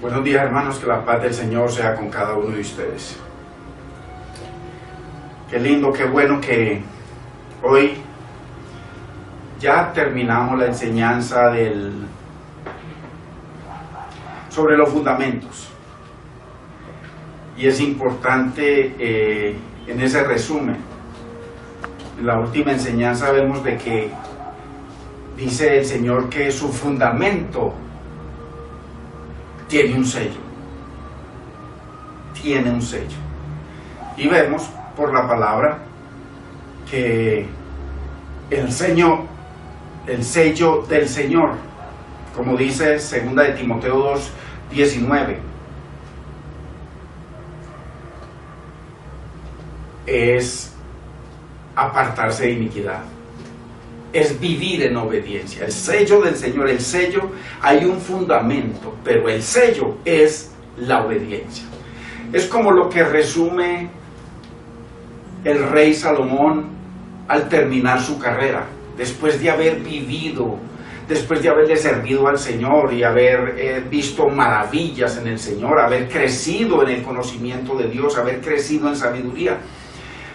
Buenos días, hermanos, que la paz del Señor sea con cada uno de ustedes. Qué lindo, qué bueno que hoy ya terminamos la enseñanza sobre los fundamentos. Y es importante en ese resumen, en la última enseñanza vemos de que dice el Señor que su fundamento tiene un sello. Tiene un sello. Y vemos por la palabra que el sello del Señor, como dice 2 de Timoteo 2:19, es apartarse de iniquidad, es vivir en obediencia. El sello del Señor, el sello, hay un fundamento, pero el sello es la obediencia. Es como lo que resume el rey Salomón al terminar su carrera, después de haber vivido, después de haberle servido al Señor y haber visto maravillas en el Señor, haber crecido en el conocimiento de Dios, haber crecido en sabiduría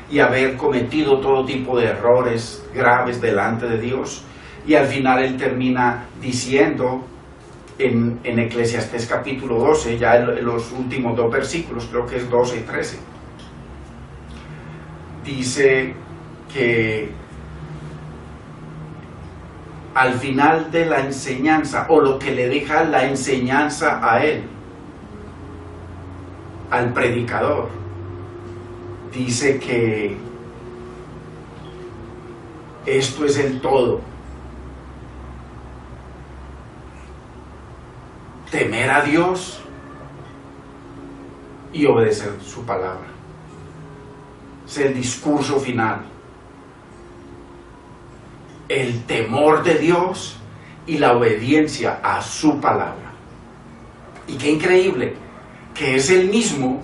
y haber cometido todo tipo de errores graves delante de Dios. Y al final él termina diciendo en Eclesiastés capítulo 12, ya en los últimos dos versículos, creo que es 12 y 13, dice que al final de la enseñanza, o lo que le deja la enseñanza a él, al predicador, dice que esto es el todo: temer a Dios y obedecer su palabra. Es el discurso final. El temor de Dios y la obediencia a su palabra. Y qué increíble que es el mismo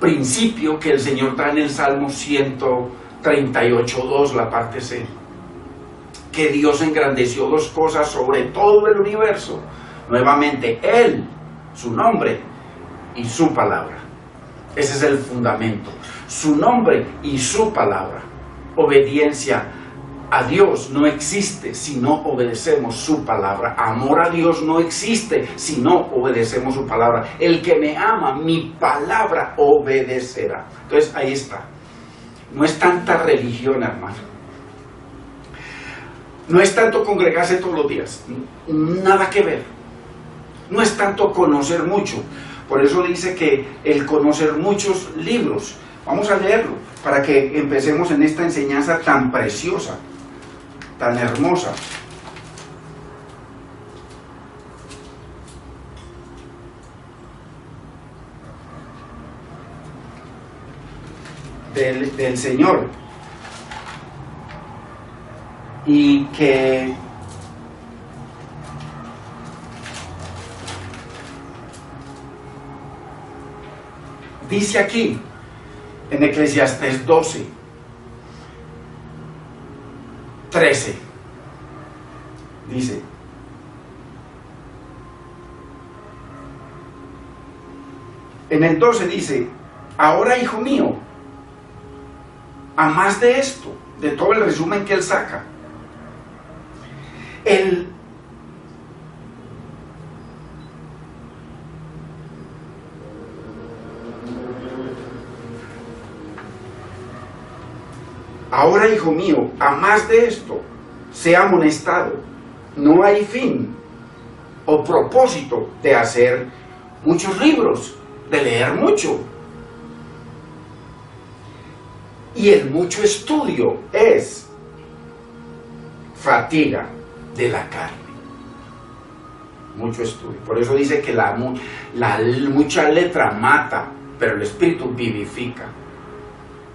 principio que el Señor da en el Salmo 138:2, la parte C, que Dios engrandeció dos cosas sobre todo el universo, nuevamente Él, su nombre y su palabra. Ese es el fundamento, su nombre y su palabra. Obediencia a Dios no existe si no obedecemos su palabra. Amor a Dios no existe si no obedecemos su palabra. El que me ama, mi palabra obedecerá. Entonces ahí está. No es tanta religión, hermano. No es tanto congregarse todos los días. Nada que ver. No es tanto conocer mucho. Por eso dice que el conocer muchos libros. Vamos a leerlo para que empecemos en esta enseñanza tan preciosa, tan hermosa. Del Señor. Y que dice aquí en Eclesiastés 12:13, dice: en el 12 dice, ahora, hijo mío, a más de esto, de todo el resumen que él saca, ahora, hijo mío, a más de esto, sea amonestado. No hay fin o propósito de hacer muchos libros, de leer mucho. Y el mucho estudio es fatiga de la carne. Mucho estudio. Por eso dice que la mucha letra mata, pero el espíritu vivifica.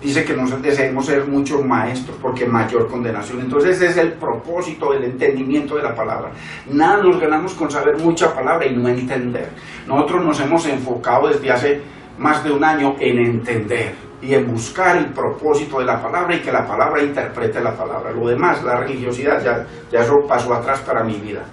Dice que nosotros deseamos ser muchos maestros porque mayor condenación. Entonces ese es el propósito del entendimiento de la palabra. Nada nos ganamos con saber mucha palabra y no entender. Nosotros nos hemos enfocado desde hace más de un año en entender y en buscar el propósito de la palabra y que la palabra interprete la palabra. Lo demás, la religiosidad, ya eso pasó atrás para mi vida.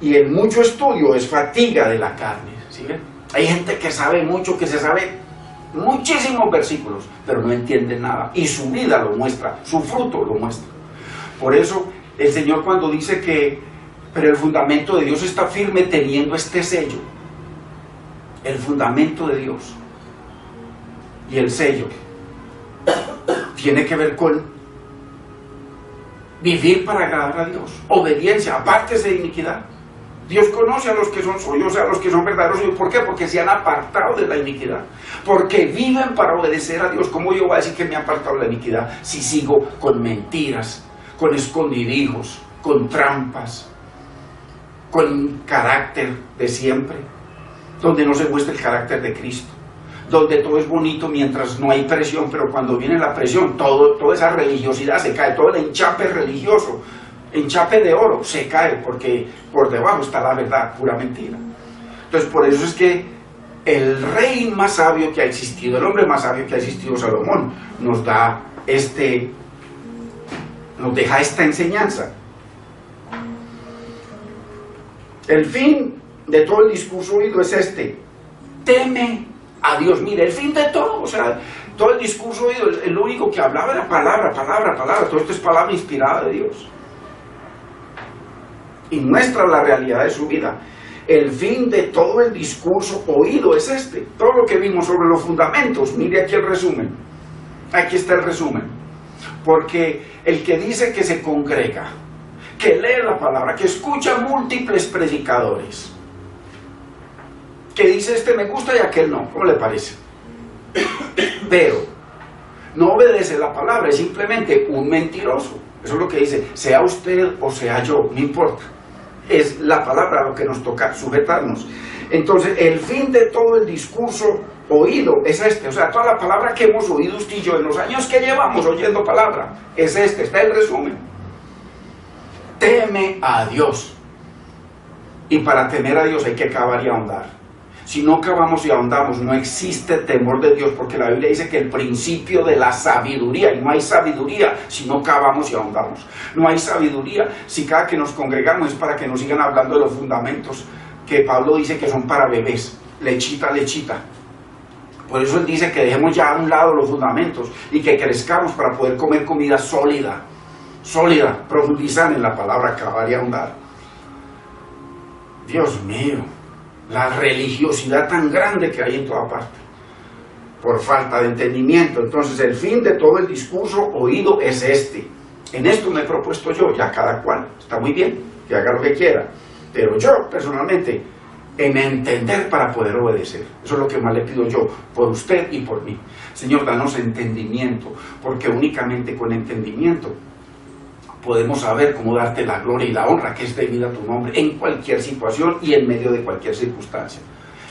Y el mucho estudio es fatiga de la carne. ¿Sí ven? Hay gente que sabe mucho, que se sabe muchísimos versículos, pero no entiende nada. Y su vida lo muestra, su fruto lo muestra. Por eso el Señor cuando dice que, pero el fundamento de Dios está firme teniendo este sello. El fundamento de Dios. Y el sello tiene que ver con vivir para agradar a Dios. Obediencia, apártese de iniquidad. Dios conoce a los que son suyos, a los que son verdaderos suyos. ¿Por qué? Porque se han apartado de la iniquidad. Porque viven para obedecer a Dios. ¿Cómo yo voy a decir que me he apartado de la iniquidad si sigo con mentiras, con escondidijos, con trampas, con carácter de siempre, donde no se muestra el carácter de Cristo, donde todo es bonito mientras no hay presión, pero cuando viene la presión, toda esa religiosidad se cae, todo el enchape religioso, enchape de oro, se cae, porque por debajo está la verdad, pura mentira. Entonces por eso es que el rey más sabio que ha existido, el hombre más sabio que ha existido, Salomón, nos deja esta enseñanza. El fin de todo el discurso oído es este: teme a Dios. Mire, el fin de todo, o sea, todo el discurso oído, el único que hablaba era palabra, todo esto es palabra inspirada de Dios. Y muestra la realidad de su vida. El fin de todo el discurso oído es este. Todo lo que vimos sobre los fundamentos, mire aquí el resumen. Aquí está el resumen. Porque el que dice que se congrega, que lee la palabra, que escucha múltiples predicadores, que dice este me gusta y aquel no, ¿cómo le parece? Pero no obedece la palabra, es simplemente un mentiroso. Eso es lo que dice, sea usted o sea yo, no importa. Es la palabra lo que nos toca sujetarnos. Entonces, el fin de todo el discurso oído es este. O sea, toda la palabra que hemos oído usted y yo en los años que llevamos oyendo palabra, es este, está el resumen. Teme a Dios. Y para temer a Dios hay que cavar y ahondar. Si no cavamos y ahondamos, no existe temor de Dios, porque la Biblia dice que el principio de la sabiduría, y no hay sabiduría si no cavamos y ahondamos. No hay sabiduría si cada que nos congregamos es para que nos sigan hablando de los fundamentos que Pablo dice que son para bebés, lechita, lechita. Por eso él dice que dejemos ya a un lado los fundamentos y que crezcamos para poder comer comida sólida, profundizar en la palabra, cavar y ahondar. Dios mío, la religiosidad tan grande que hay en toda parte, por falta de entendimiento. Entonces el fin de todo el discurso oído es este. En esto me he propuesto yo, ya cada cual, está muy bien, que haga lo que quiera, pero yo personalmente, en entender para poder obedecer. Eso es lo que más le pido yo, por usted y por mí. Señor, danos entendimiento, porque únicamente con entendimiento podemos saber cómo darte la gloria y la honra que es debida a tu nombre en cualquier situación y en medio de cualquier circunstancia.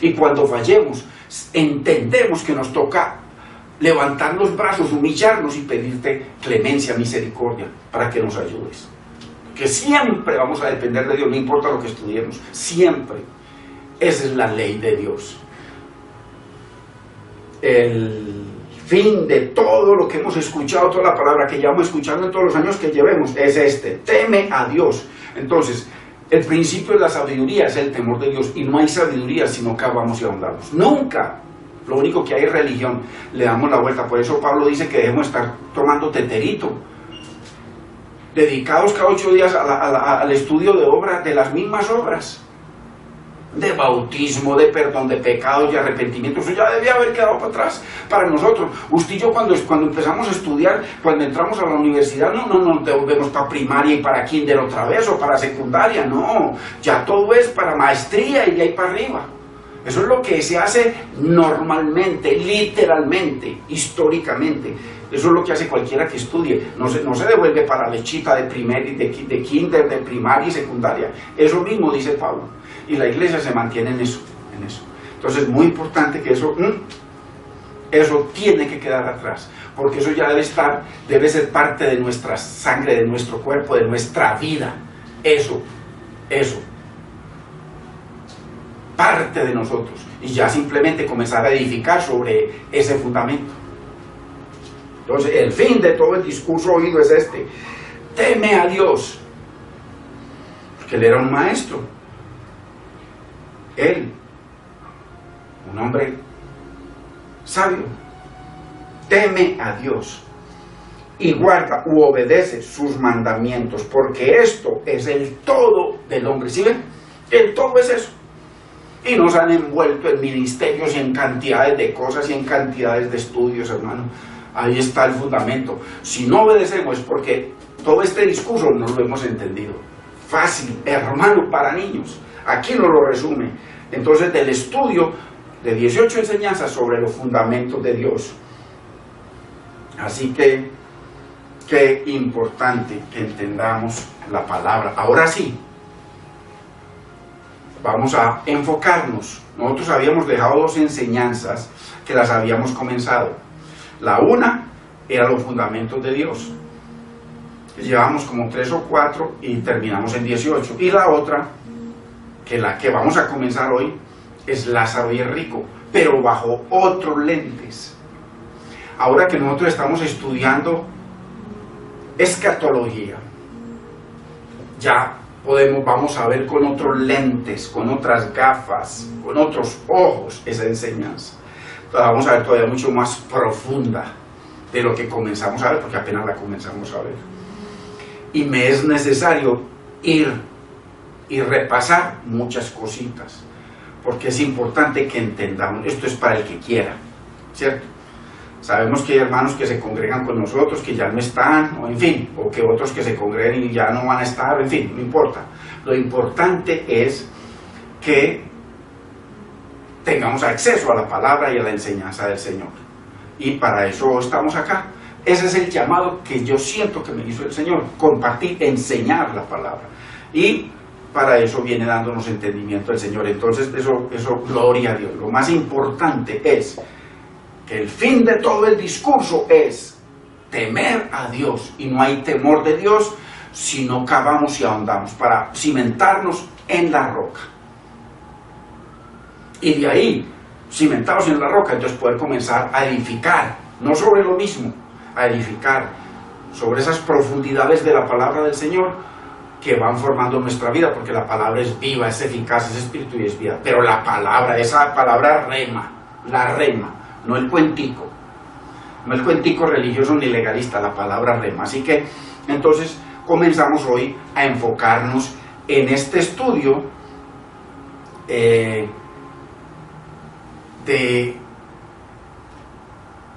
Y cuando fallemos, entendemos que nos toca levantar los brazos, humillarnos y pedirte clemencia, misericordia, para que nos ayudes. Que siempre vamos a depender de Dios, no importa lo que estudiemos, siempre. Esa es la ley de Dios. El fin de todo lo que hemos escuchado, toda la palabra que llevamos escuchando en todos los años que llevemos, es este: teme a Dios. Entonces, el principio de la sabiduría es el temor de Dios, y no hay sabiduría si no cavamos y ahondamos. Nunca. Lo único que hay es religión. Le damos la vuelta. Por eso Pablo dice que debemos estar tomando teterito, dedicados cada 8 días al estudio de obras, de las mismas obras, de bautismo, de perdón de pecados y arrepentimiento. Eso ya debía haber quedado para atrás para nosotros. Usted y yo cuando empezamos a estudiar, cuando entramos a la universidad, no nos devolvemos para primaria y para kinder otra vez, o para secundaria, no. Ya todo es para maestría y de ahí para arriba. Eso es lo que se hace normalmente, literalmente, históricamente. Eso es lo que hace cualquiera que estudie. No se devuelve para lechita de de kinder, de primaria y secundaria. Eso mismo dice Pablo. Y la iglesia se mantiene en eso. Entonces es muy importante que eso tiene que quedar atrás. Porque eso ya debe ser parte de nuestra sangre, de nuestro cuerpo, de nuestra vida. Eso. Parte de nosotros. Y ya simplemente comenzar a edificar sobre ese fundamento. Entonces el fin de todo el discurso oído es este: teme a Dios. Porque él era un maestro. Él, un hombre sabio, teme a Dios y guarda u obedece sus mandamientos, porque esto es el todo del hombre. ¿Sí ven? El todo es eso. Y nos han envuelto en ministerios y en cantidades de cosas y en cantidades de estudios, hermano. Ahí está el fundamento. Si no obedecemos es porque todo este discurso no lo hemos entendido. Fácil, hermano, para niños. Aquí nos lo resume. Entonces, del estudio de 18 enseñanzas sobre los fundamentos de Dios. Así que, qué importante que entendamos la palabra. Ahora sí, vamos a enfocarnos. Nosotros habíamos dejado dos enseñanzas que las habíamos comenzado. La una era los fundamentos de Dios. Llevamos como 3 o 4 y terminamos en 18. Y la otra, que la que vamos a comenzar hoy, es Lázaro y el rico, pero bajo otros lentes. Ahora que nosotros estamos estudiando escatología, ya vamos a ver con otros lentes, con otras gafas, con otros ojos esa enseñanza. Entonces vamos a ver todavía mucho más profunda de lo que comenzamos a ver, porque apenas la comenzamos a ver. Y me es necesario ir y repasar muchas cositas, porque es importante que entendamos. Esto es para el que quiera, ¿cierto? Sabemos que hay hermanos que se congregan con nosotros, que ya no están, o en fin, o que otros que se congreguen y ya no van a estar, en fin, no importa. Lo importante es que tengamos acceso a la palabra y a la enseñanza del Señor. Y para eso estamos acá. Ese es el llamado que yo siento que me hizo el Señor, compartir, enseñar la palabra. Y para eso viene dándonos entendimiento el Señor. Entonces, eso, gloria a Dios. Lo más importante es que el fin de todo el discurso es temer a Dios, y no hay temor de Dios si no cavamos y ahondamos para cimentarnos en la roca. Y de ahí, cimentados en la roca, entonces poder comenzar a edificar, no sobre lo mismo, a edificar sobre esas profundidades de la palabra del Señor que van formando nuestra vida, porque la palabra es viva, es eficaz, es espíritu y es vida. Pero la palabra, esa palabra rema, la rema, no el cuentico, no el cuentico religioso ni legalista, la palabra rema. Así que entonces comenzamos hoy a enfocarnos en este estudio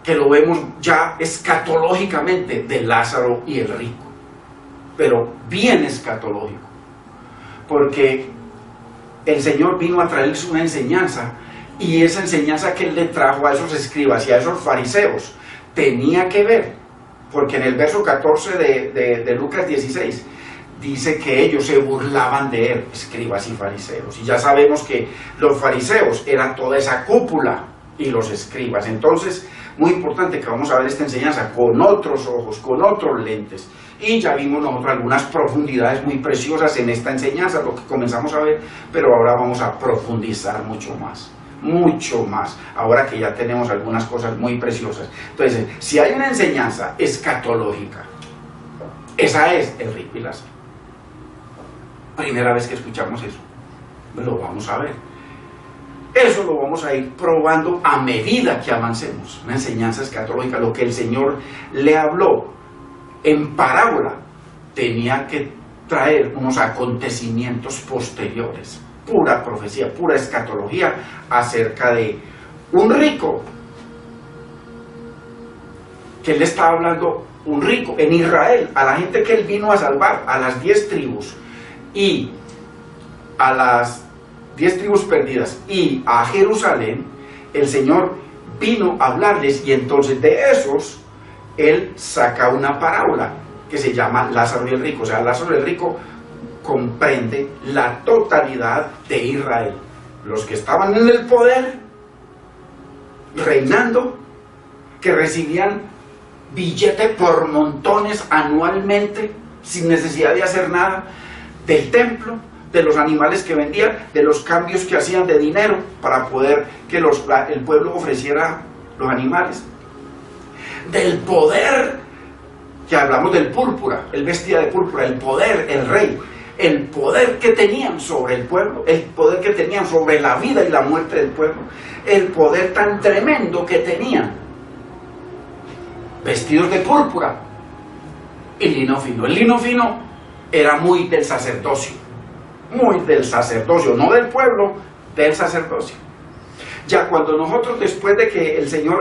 que lo vemos ya escatológicamente de Lázaro y el rico, pero bien escatológico, porque el Señor vino a traerles una enseñanza, y esa enseñanza que Él le trajo a esos escribas y a esos fariseos tenía que ver, porque en el verso 14 de Lucas 16 dice que ellos se burlaban de Él, escribas y fariseos, y ya sabemos que los fariseos eran toda esa cúpula y los escribas. Entonces, muy importante que vamos a ver esta enseñanza con otros ojos, con otros lentes, y ya vimos nosotros algunas profundidades muy preciosas en esta enseñanza, lo que comenzamos a ver, pero ahora vamos a profundizar mucho más, ahora que ya tenemos algunas cosas muy preciosas. Entonces, si hay una enseñanza escatológica, esa es el rico y Lázaro. Primera vez que escuchamos eso, lo vamos a ver. Eso lo vamos a ir probando a medida que avancemos. Una enseñanza escatológica, lo que el Señor le habló en parábola, tenía que traer unos acontecimientos posteriores, pura profecía, pura escatología acerca de un rico, que Él estaba hablando, un rico en Israel, a la gente que Él vino a salvar, a las 10 tribus, y a las 10 tribus perdidas, y a Jerusalén. El Señor vino a hablarles, y entonces de esos Él saca una parábola que se llama Lázaro y el rico. O sea, Lázaro y el rico comprende la totalidad de Israel, los que estaban en el poder, reinando, que recibían billete por montones anualmente, sin necesidad de hacer nada, del templo, de los animales que vendían, de los cambios que hacían de dinero para poder que el pueblo ofreciera los animales, del poder, que hablamos del púrpura, él vestía de púrpura, el poder, el rey. el poder que tenían sobre el pueblo, el poder que tenían sobre la vida y la muerte del pueblo, el poder tan tremendo que tenían, vestidos de púrpura y lino fino. El lino fino era muy del sacerdocio, no del pueblo, del sacerdocio. Ya cuando nosotros, después de que el Señor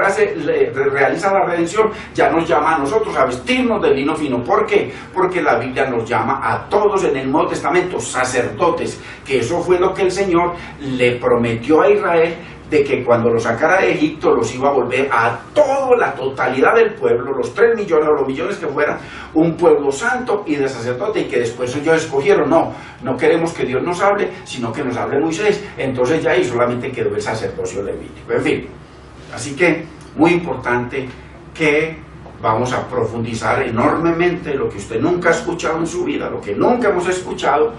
realiza la redención, ya nos llama a nosotros a vestirnos de lino fino. ¿Por qué? Porque la Biblia nos llama a todos en el Nuevo Testamento sacerdotes, que eso fue lo que el Señor le prometió a Israel, de que cuando los sacara de Egipto los iba a volver a toda la totalidad del pueblo, los 3 millones o los millones que fueran, un pueblo santo y de sacerdote, y que después ellos escogieron, no queremos que Dios nos hable, sino que nos hable Moisés. Entonces ya ahí solamente quedó el sacerdocio levítico. En fin, así que muy importante que vamos a profundizar enormemente lo que usted nunca ha escuchado en su vida, lo que nunca hemos escuchado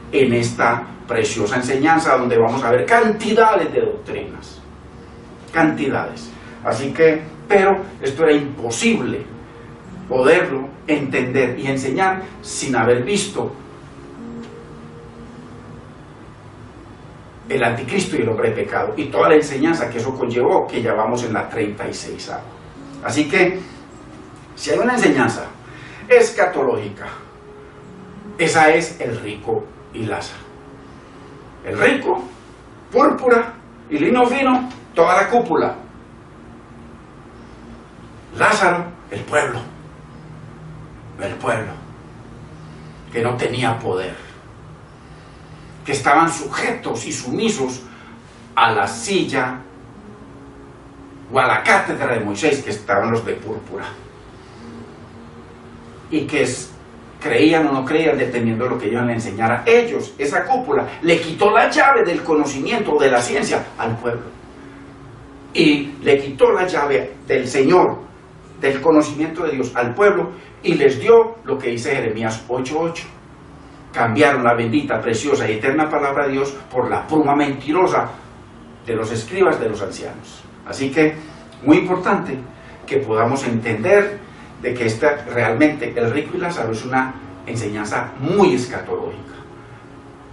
en esta preciosa enseñanza, donde vamos a ver cantidades de doctrinas, cantidades. Así que, pero esto era imposible poderlo entender y enseñar sin haber visto el anticristo y el hombre de pecado y toda la enseñanza que eso conllevó, que ya vamos en la 36. Así que, si hay una enseñanza escatológica, esa es el rico y Lázaro. El rico, púrpura y lino fino, toda la cúpula. Lázaro, el pueblo, que no tenía poder, que estaban sujetos y sumisos a la silla o a la cátedra de Moisés, que estaban los de púrpura, y que creían o no creían dependiendo de lo que ellos le enseñaran. Ellos, esa cúpula, le quitó la llave del conocimiento, de la ciencia, al pueblo. Y le quitó la llave del Señor, del conocimiento de Dios, al pueblo, y les dio lo que dice Jeremías 8:8. Cambiaron la bendita, preciosa y eterna palabra de Dios por la pluma mentirosa de los escribas, de los ancianos. Así que, muy importante que podamos entender de que realmente el rico y Lázaro es una enseñanza muy escatológica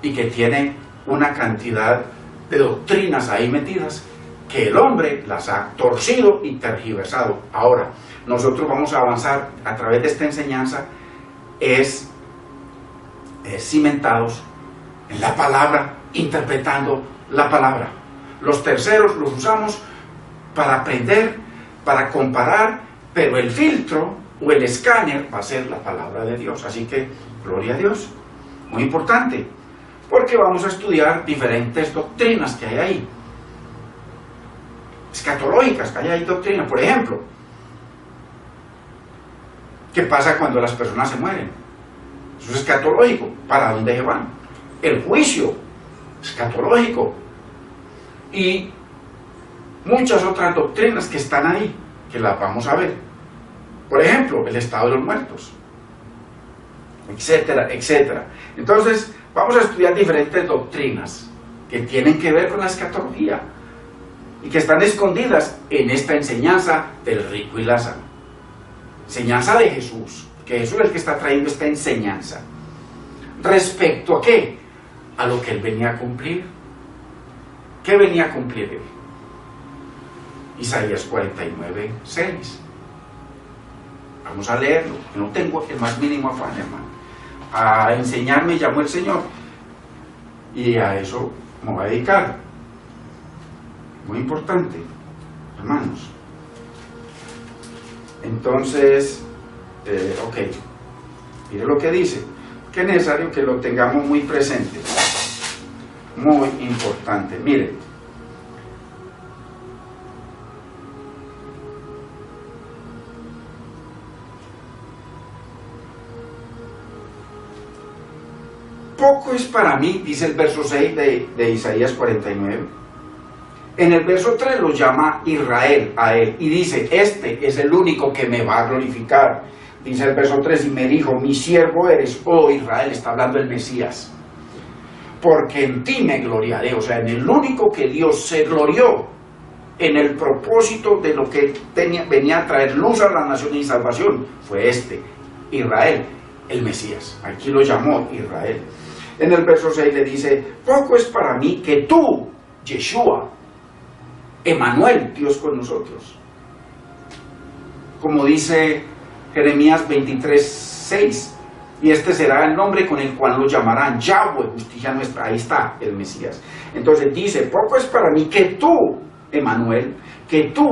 y que tiene una cantidad de doctrinas ahí metidas que el hombre las ha torcido y tergiversado. Ahora, nosotros vamos a avanzar a través de esta enseñanza cimentados en la palabra, interpretando la palabra. Los terceros los usamos para aprender, para comparar, pero el filtro o el escáner va a ser la palabra de Dios. Así que, gloria a Dios, muy importante, porque vamos a estudiar diferentes doctrinas que hay ahí, escatológicas, que hay ahí doctrinas. Por ejemplo, ¿qué pasa cuando las personas se mueren? Eso es escatológico. ¿Para dónde se van? El juicio, escatológico. Y muchas otras doctrinas que están ahí, que las vamos a ver. Por ejemplo, el estado de los muertos, etcétera, etcétera. Entonces, vamos a estudiar diferentes doctrinas que tienen que ver con la escatología y que están escondidas en esta enseñanza del rico y Lázaro. Enseñanza de Jesús, que Jesús es el que está trayendo esta enseñanza. ¿Respecto a qué? A lo que él venía a cumplir. ¿Qué venía a cumplir él? Isaías 49:6. Vamos a leerlo, que no tengo el más mínimo afán, hermano. A enseñarme llamó el Señor, y a eso me voy a dedicar. Muy importante, hermanos. Entonces, ok, mire lo que dice, que es necesario que lo tengamos muy presente, muy importante. Mire, poco es para mí, dice el verso 6 de Isaías 49. En el verso 3 lo llama Israel a él y dice, este es el único que me va a glorificar. Dice el verso 3, y me dijo, mi siervo eres, oh Israel, está hablando el Mesías, porque en ti me gloriaré. O sea, en el único que Dios se glorió, en el propósito de lo que venía a traer luz a la nación y salvación, fue Israel, el Mesías. Aquí lo llamó Israel. En el verso 6 le dice, poco es para mí que tú, Yeshua, Emmanuel, Dios con nosotros. Como dice Jeremías 23:6, y este será el nombre con el cual lo llamarán Yahweh, justicia nuestra. Ahí está el Mesías. Entonces dice, poco es para mí que tú, Emmanuel, que tú,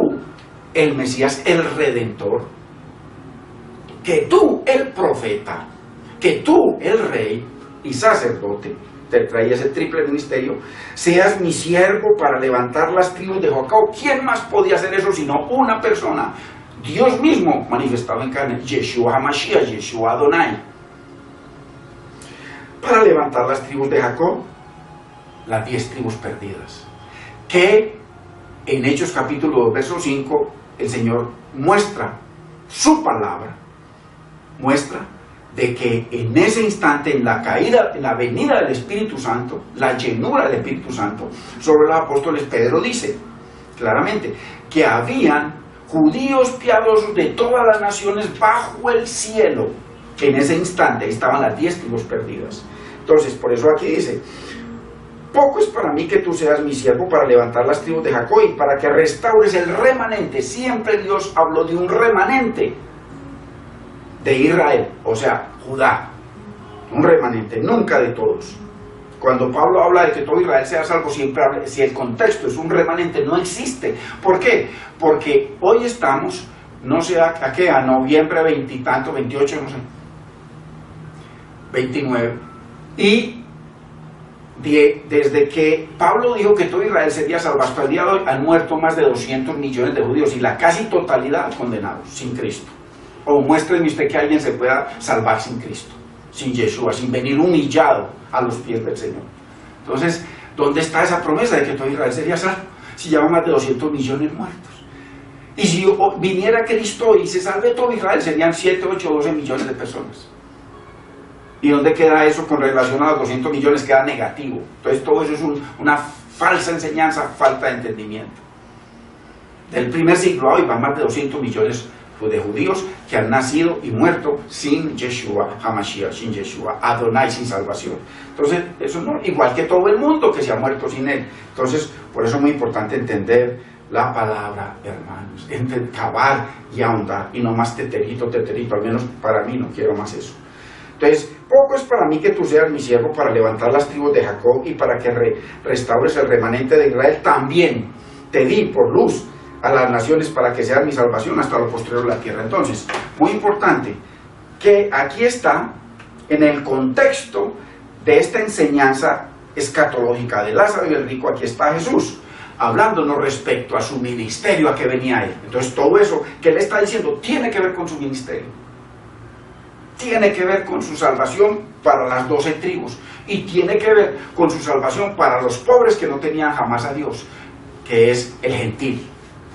el Mesías, el Redentor, que tú, el profeta, que tú, el rey y sacerdote, te traía ese triple ministerio, seas mi siervo para levantar las tribus de Jacob. ¿Quién más podía hacer eso sino una persona? Dios mismo manifestado en carne, Yeshua HaMashiach, Yeshua Adonai. Para levantar las tribus de Jacob, las 10 tribus perdidas, que en Hechos capítulo 2, verso 5, el Señor muestra su palabra, muestra de que en ese instante, en la caída, en la venida del Espíritu Santo, la llenura del Espíritu Santo sobre los apóstoles, Pedro dice claramente que habían judíos piadosos de todas las naciones bajo el cielo. En ese instante estaban las 10 tribus perdidas. Entonces, por eso aquí dice, poco es para mí que tú seas mi siervo para levantar las tribus de Jacob y para que restaures el remanente. Siempre Dios habló de un remanente de Israel, o sea, Judá, un remanente, nunca de todos. Cuando Pablo habla de que todo Israel sea salvo, siempre habla, si el contexto es un remanente, no existe. ¿Por qué? Porque hoy estamos, no sé a qué, a noviembre 20 y tanto, 28, no sé, 29, y desde que Pablo dijo que todo Israel sería salvo hasta el día de hoy, han muerto más de 200 millones de judíos y la casi totalidad condenados, sin Cristo. O muéstreme usted que alguien se pueda salvar sin Cristo, sin Yeshua, sin venir humillado a los pies del Señor. Entonces, ¿dónde está esa promesa de que todo Israel sería salvo? Si lleva más de 200 millones muertos. Y si viniera Cristo y se salve todo Israel, serían 7, 8, 12 millones de personas. ¿Y dónde queda eso con relación a los 200 millones? Queda negativo. Entonces, todo eso es una falsa enseñanza, falta de entendimiento. Del primer siglo a hoy van más de 200 millones de judíos que han nacido y muerto sin Yeshua HaMashiach, sin Yeshua Adonai, sin salvación. Entonces, eso no, igual que todo el mundo que se ha muerto sin él. Entonces, por eso es muy importante entender la palabra, hermanos, cavar y ahondar, y no más teterito, al menos para mí, no quiero más eso. Entonces, poco es para mí que tú seas mi siervo para levantar las tribus de Jacob y para que restaures el remanente de Israel. También te di por luz a las naciones para que sean mi salvación hasta lo posterior de la tierra. Entonces, muy importante que aquí está, en el contexto de esta enseñanza escatológica de Lázaro y el rico, aquí está Jesús, hablándonos respecto a su ministerio, a que venía él. Entonces, todo eso que él está diciendo tiene que ver con su ministerio, tiene que ver con su salvación para las 12 tribus, y tiene que ver con su salvación para los pobres que no tenían jamás a Dios, que es el gentil,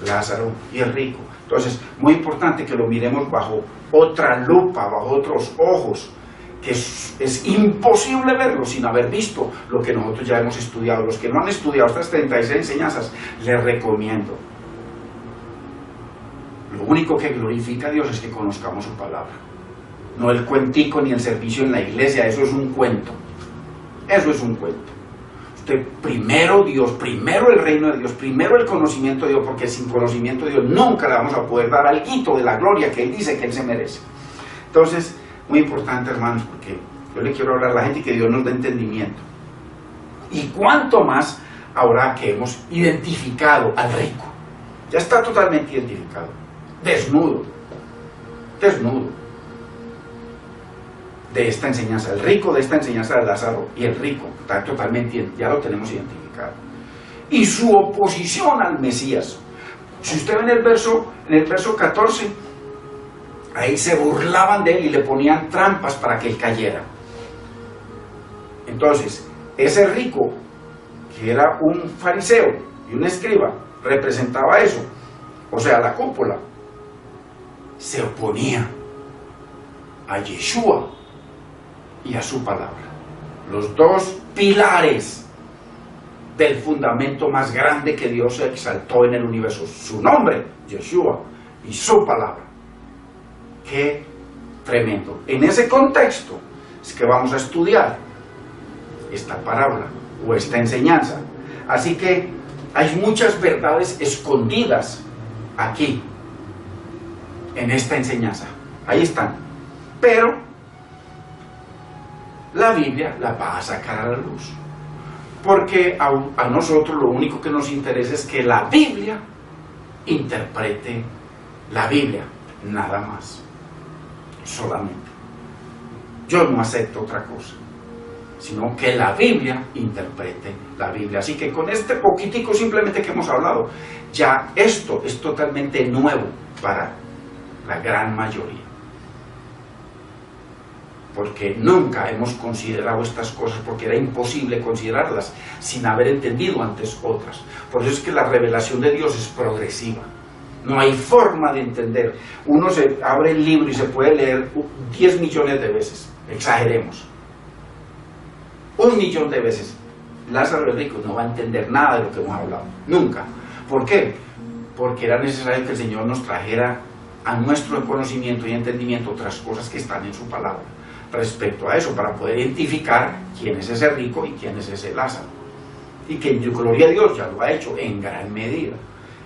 Lázaro y el rico. Entonces, muy importante que lo miremos bajo otra lupa, bajo otros ojos, que es imposible verlo sin haber visto lo que nosotros ya hemos estudiado. Los que no han estudiado estas 36 enseñanzas, les recomiendo. Lo único que glorifica a Dios es que conozcamos su palabra, no el cuentico ni el servicio en la iglesia. Eso es un cuento, eso es un cuento. Primero Dios, primero el reino de Dios, primero el conocimiento de Dios, porque sin conocimiento de Dios nunca le vamos a poder dar alguito de la gloria que Él dice que Él se merece. Entonces, muy importante, hermanos, porque yo le quiero hablar a la gente y que Dios nos dé entendimiento. Y cuánto más ahora que hemos identificado al rico, ya está totalmente identificado, desnudo de esta enseñanza, el rico de esta enseñanza de Lázaro y el rico, está totalmente, ya lo tenemos identificado. Y su oposición al Mesías. Si usted ve en el verso 14, ahí se burlaban de él y le ponían trampas para que él cayera. Entonces, ese rico, que era un fariseo y un escriba, representaba eso, o sea, la cúpula, se oponía a Yeshua y a su palabra, los dos pilares del fundamento más grande que Dios exaltó en el universo, su nombre, Yeshua, y su palabra. Qué tremendo. En ese contexto es que vamos a estudiar esta parábola o esta enseñanza. Así que hay muchas verdades escondidas aquí, en esta enseñanza. Ahí están. Pero la Biblia la va a sacar a la luz. Porque a nosotros lo único que nos interesa es que la Biblia interprete la Biblia, nada más. Solamente. Yo no acepto otra cosa, sino que la Biblia interprete la Biblia. Así que con este poquitico simplemente que hemos hablado, ya esto es totalmente nuevo para la gran mayoría. Porque nunca hemos considerado estas cosas, porque era imposible considerarlas sin haber entendido antes otras. Por eso es que la revelación de Dios es progresiva. No hay forma de entender. Uno se abre el libro y se puede leer 10 millones de veces. Exageremos. 1 millón de veces. Lázaro el rico no va a entender nada de lo que hemos hablado. Nunca. ¿Por qué? Porque era necesario que el Señor nos trajera a nuestro conocimiento y entendimiento otras cosas que están en su palabra. Respecto a eso, para poder identificar quién es ese rico y quién es ese Lázaro. Y que, gloria a Dios, ya lo ha hecho en gran medida.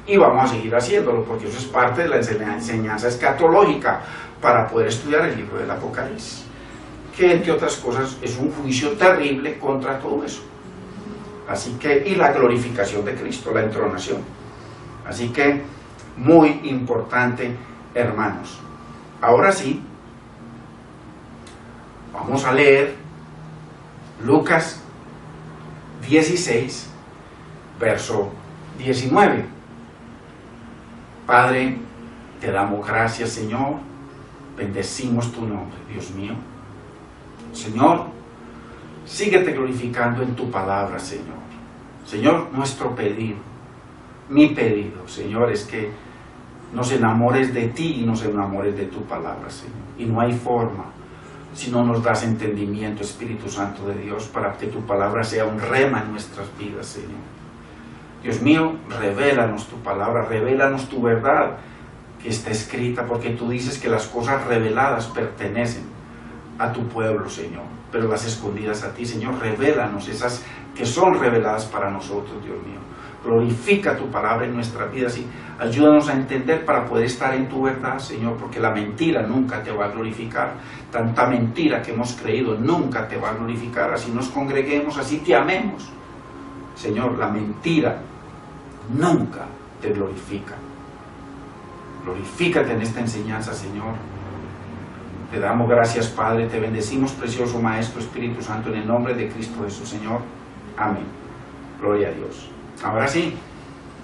Y vamos a seguir haciéndolo, porque eso es parte de la enseñanza escatológica para poder estudiar el libro del Apocalipsis, que entre otras cosas es un juicio terrible contra todo eso. Así que, y la glorificación de Cristo, la entronación. Así que, muy importante, hermanos. Ahora sí, vamos a leer Lucas 16, verso 19. Padre, te damos gracias, Señor, bendecimos tu nombre, Dios mío. Señor, síguete glorificando en tu palabra, Señor. Señor, nuestro pedido, mi pedido, Señor, es que nos enamores de ti y nos enamores de tu palabra, Señor. Y no hay forma, si no nos das entendimiento, Espíritu Santo de Dios, para que tu palabra sea un rema en nuestras vidas, Señor. Dios mío, revélanos tu palabra, revélanos tu verdad que está escrita, porque tú dices que las cosas reveladas pertenecen a tu pueblo, Señor, pero las escondidas a ti, Señor, revélanos esas que son reveladas para nosotros, Dios mío. Glorifica tu palabra en nuestras vidas y ayúdanos a entender para poder estar en tu verdad, Señor, porque la mentira nunca te va a glorificar. Tanta mentira que hemos creído nunca te va a glorificar. Así nos congreguemos, así te amemos, Señor, la mentira nunca te glorifica. Glorifícate en esta enseñanza, Señor. Te damos gracias, Padre, te bendecimos, precioso Maestro, Espíritu Santo, en el nombre de Cristo Jesús, Señor. Amén. Gloria a Dios. Ahora sí,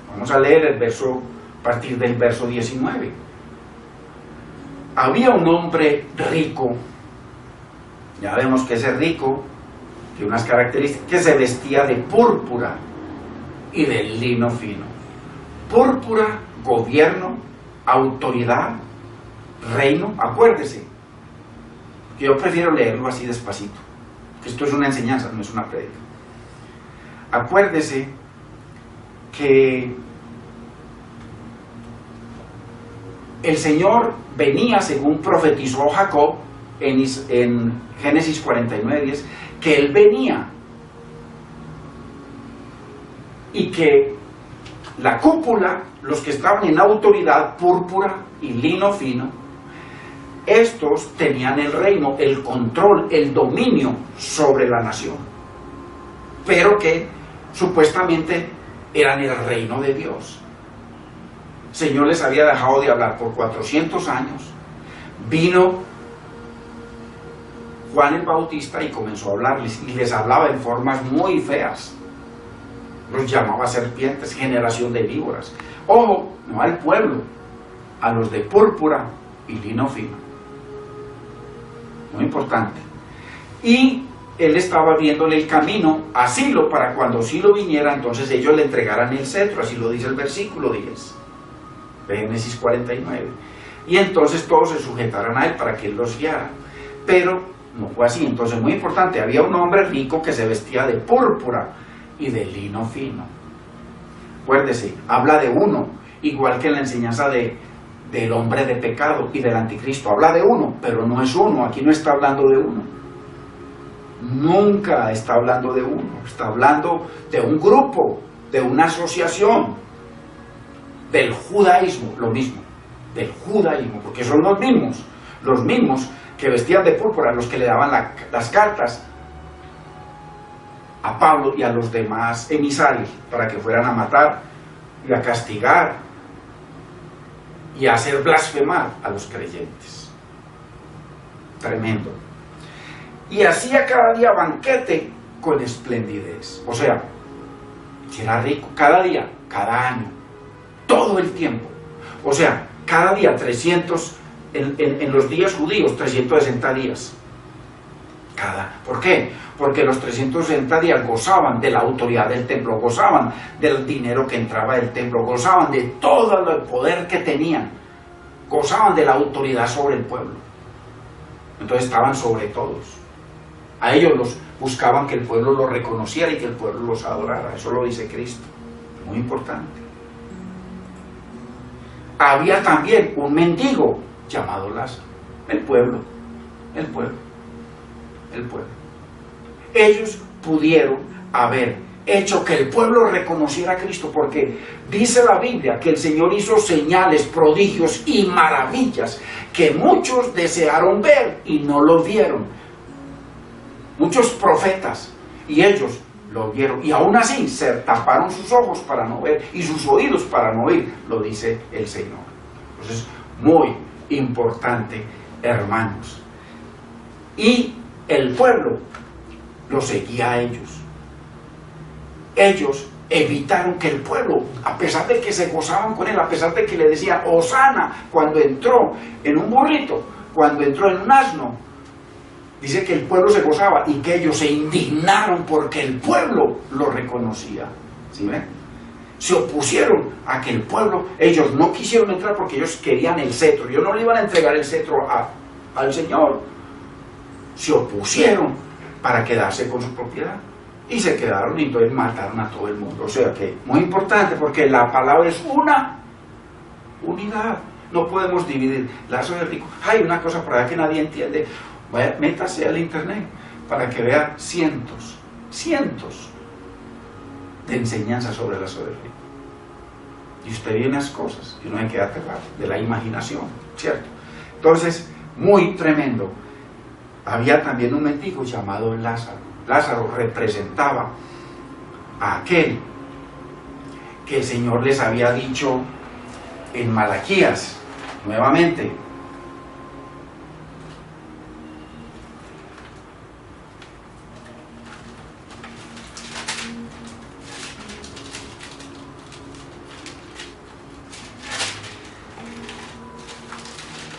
vamos a leer el verso, a partir del verso 19. Había un hombre rico, ya vemos que ese rico tiene unas características, que se vestía de púrpura y de lino fino. Púrpura, gobierno, autoridad, reino. Acuérdese, que yo prefiero leerlo así despacito, que esto es una enseñanza, no es una prédica. Acuérdese que el Señor venía, según profetizó Jacob en Génesis 49:10, que Él venía y que la cúpula, los que estaban en autoridad, púrpura y lino fino, estos tenían el reino, el control, el dominio sobre la nación, pero que supuestamente eran el reino de Dios. El Señor les había dejado de hablar por 400 años. Vino Juan el Bautista y comenzó a hablarles, y les hablaba en formas muy feas. Los llamaba serpientes, generación de víboras. Ojo, no al pueblo, a los de púrpura y lino fino. Muy importante. Y él estaba viéndole el camino a Silo, para cuando Silo viniera, entonces ellos le entregaran el cetro. Así lo dice el versículo 10 de Génesis 49. Y entonces todos se sujetaran a él para que él los guiara. Pero no fue así. Entonces, muy importante, había un hombre rico que se vestía de púrpura y de lino fino. Acuérdese, habla de uno, igual que en la enseñanza del hombre de pecado y del anticristo. Habla de uno, pero no es uno. Aquí no está hablando de uno. nunca está hablando de uno, está hablando de un grupo, de una asociación, del judaísmo, lo mismo, del judaísmo, porque son los mismos que vestían de púrpura, los que le daban las cartas a Pablo y a los demás emisarios para que fueran a matar y a castigar y a hacer blasfemar a los creyentes. Tremendo. Y hacía cada día banquete con esplendidez. O sea, que era rico cada día, cada año, todo el tiempo. O sea, cada día 300, en los días judíos, 360 días. ¿Por qué? Porque los 360 días gozaban de la autoridad del templo, gozaban del dinero que entraba del templo, gozaban de todo el poder que tenían, gozaban de la autoridad sobre el pueblo. Entonces estaban sobre todos. A ellos los buscaban que el pueblo los reconociera y que el pueblo los adorara. Eso lo dice Cristo. Muy importante. Había también un mendigo llamado Lázaro. El pueblo. Ellos pudieron haber hecho que el pueblo reconociera a Cristo, porque dice la Biblia que el Señor hizo señales, prodigios y maravillas que muchos desearon ver y no lo vieron. Muchos profetas, y ellos lo vieron, y aún así se taparon sus ojos para no ver y sus oídos para no oír, lo dice el Señor. Entonces, muy importante, hermanos. Y el pueblo lo seguía a ellos. Ellos evitaron que el pueblo, a pesar de que se gozaban con él, a pesar de que le decían Hosana cuando entró en un burrito, cuando entró en un asno, dice que el pueblo se gozaba y que ellos se indignaron porque el pueblo lo reconocía. ¿Sí ven? Se opusieron a que el pueblo, ellos no quisieron entrar porque ellos querían el cetro. Ellos no le iban a entregar el cetro al Señor. Se opusieron para quedarse con su propiedad. Y se quedaron y entonces mataron a todo el mundo. O sea que, muy importante, porque la palabra es una unidad. No podemos dividir. Lázaro es rico. Hay una cosa por allá que nadie entiende. Métase al internet para que vea cientos de enseñanzas sobre Lázaro rico. Y usted ve unas cosas y uno se queda aterrado de la imaginación, ¿cierto? Entonces, muy tremendo. Había también un mendigo llamado Lázaro. Lázaro representaba a aquel que el Señor les había dicho en Malaquías, nuevamente.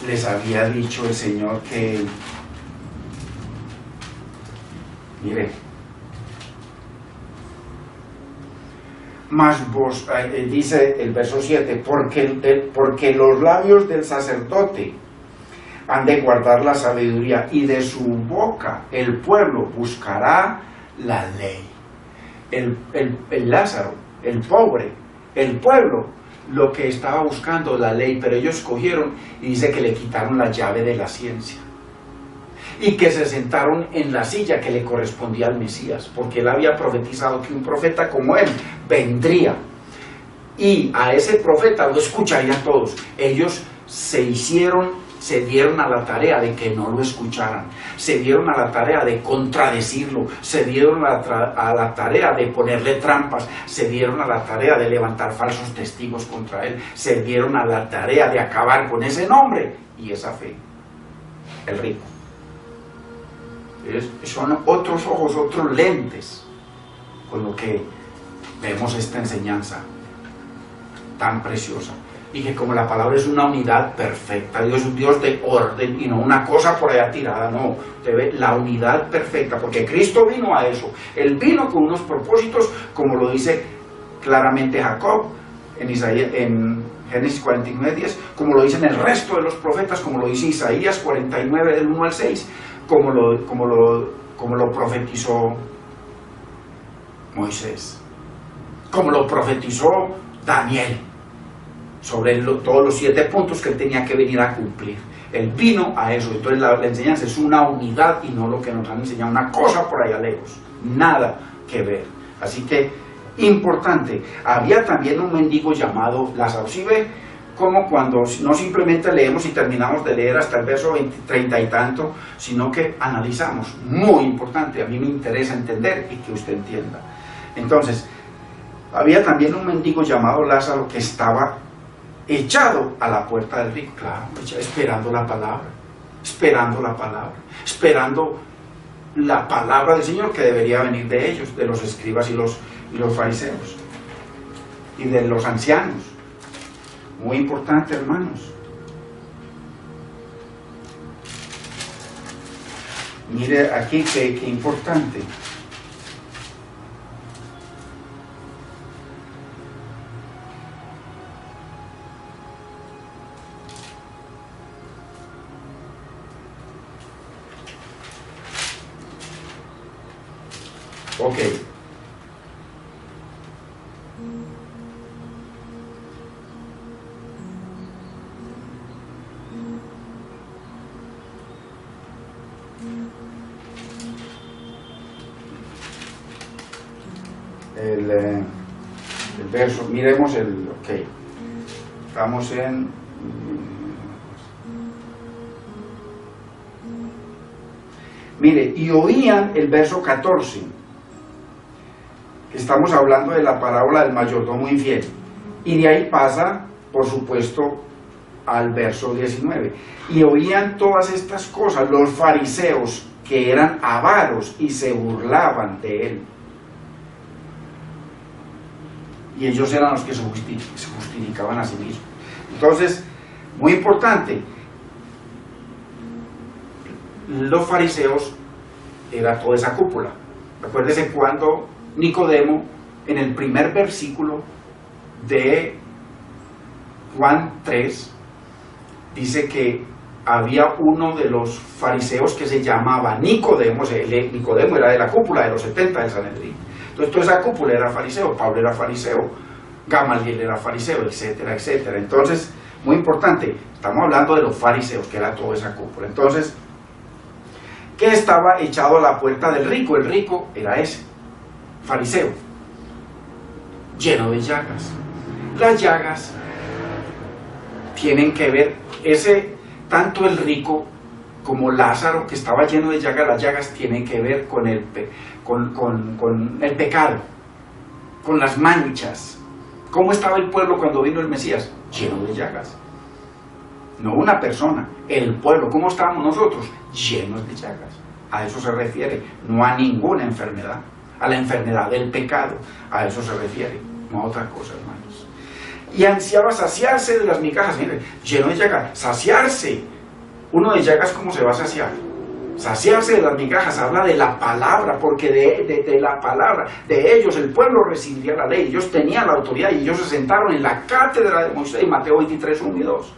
Les había dicho el Señor que, mire, mas vos, dice el verso 7, porque los labios del sacerdote han de guardar la sabiduría, y de su boca el pueblo buscará la ley. El Lázaro, el pobre, el pueblo, lo que estaba buscando, la ley, pero ellos cogieron y dice que le quitaron la llave de la ciencia y que se sentaron en la silla que le correspondía al Mesías, porque él había profetizado que un profeta como él vendría y a ese profeta lo escucharían todos. Ellos se dieron a la tarea de que no lo escucharan, se dieron a la tarea de contradecirlo, se dieron a la tarea de ponerle trampas, se dieron a la tarea de levantar falsos testigos contra él, se dieron a la tarea de acabar con ese nombre y esa fe. El rico. Son otros ojos, otros lentes con lo que vemos esta enseñanza tan preciosa. Y que como la palabra es una unidad perfecta, Dios es un Dios de orden y no una cosa por allá tirada, no, debe la unidad perfecta, porque Cristo vino a eso. Él vino con unos propósitos, como lo dice claramente Jacob en Génesis 49:10, como lo dicen el resto de los profetas, como lo dice Isaías 49 del 1 al 6, como lo profetizó Moisés, como lo profetizó Daniel, sobre todos los 7 puntos que él tenía que venir a cumplir. Él vino a eso. Entonces la enseñanza es una unidad y no lo que nos han enseñado, una cosa por allá lejos, nada que ver. Así que, importante, había también un mendigo llamado Lázaro. ¿Sí ve? Como cuando no simplemente leemos y terminamos de leer hasta el verso 30 y tanto, sino que analizamos. Muy importante, a mí me interesa entender y que usted entienda. Entonces, había también un mendigo llamado Lázaro que estaba echado a la puerta del rico, claro, esperando la palabra, esperando la palabra, esperando la palabra del Señor que debería venir de ellos, de los escribas y los fariseos, y de los ancianos. Muy importante, hermanos. Mire aquí qué importante. Ok. El verso, miremos ok. Estamos en... Mire, y oían el verso 14. Estamos hablando de la parábola del mayordomo infiel. Y de ahí pasa, por supuesto, al verso 19. Y oían todas estas cosas los fariseos, que eran avaros y se burlaban de él. Y ellos eran los que se justificaban a sí mismos. Entonces, muy importante, los fariseos era toda esa cúpula. Recuérdese cuando Nicodemo, en el primer versículo de Juan 3, dice que había uno de los fariseos que se llamaba Nicodemo. Nicodemo era de la cúpula de los 70 del Sanedrín. Entonces toda esa cúpula era fariseo, Pablo era fariseo, Gamaliel era fariseo, etcétera, etcétera. Entonces, muy importante, estamos hablando de los fariseos, que era toda esa cúpula. Entonces, ¿qué estaba echado a la puerta del rico? El rico era ese, fariseo, lleno de llagas. Las llagas tienen que ver, tanto el rico como Lázaro, que estaba lleno de llagas, las llagas tienen que ver con el pecado, con las manchas. ¿Cómo estaba el pueblo cuando vino el Mesías? Lleno de llagas. No una persona, el pueblo. ¿Cómo estábamos nosotros? Llenos de llagas. A eso se refiere, no a ninguna enfermedad, a la enfermedad del pecado, a eso se refiere, no a otra cosa, hermanos. Y ansiaba saciarse de las migajas, mire, lleno de llagas, saciarse. Uno de llagas, ¿cómo se va a saciar? Saciarse de las migajas, habla de la palabra, porque de la palabra, de ellos el pueblo recibía la ley, ellos tenían la autoridad y ellos se sentaron en la cátedra de Moisés, Mateo 23, 1 y 2.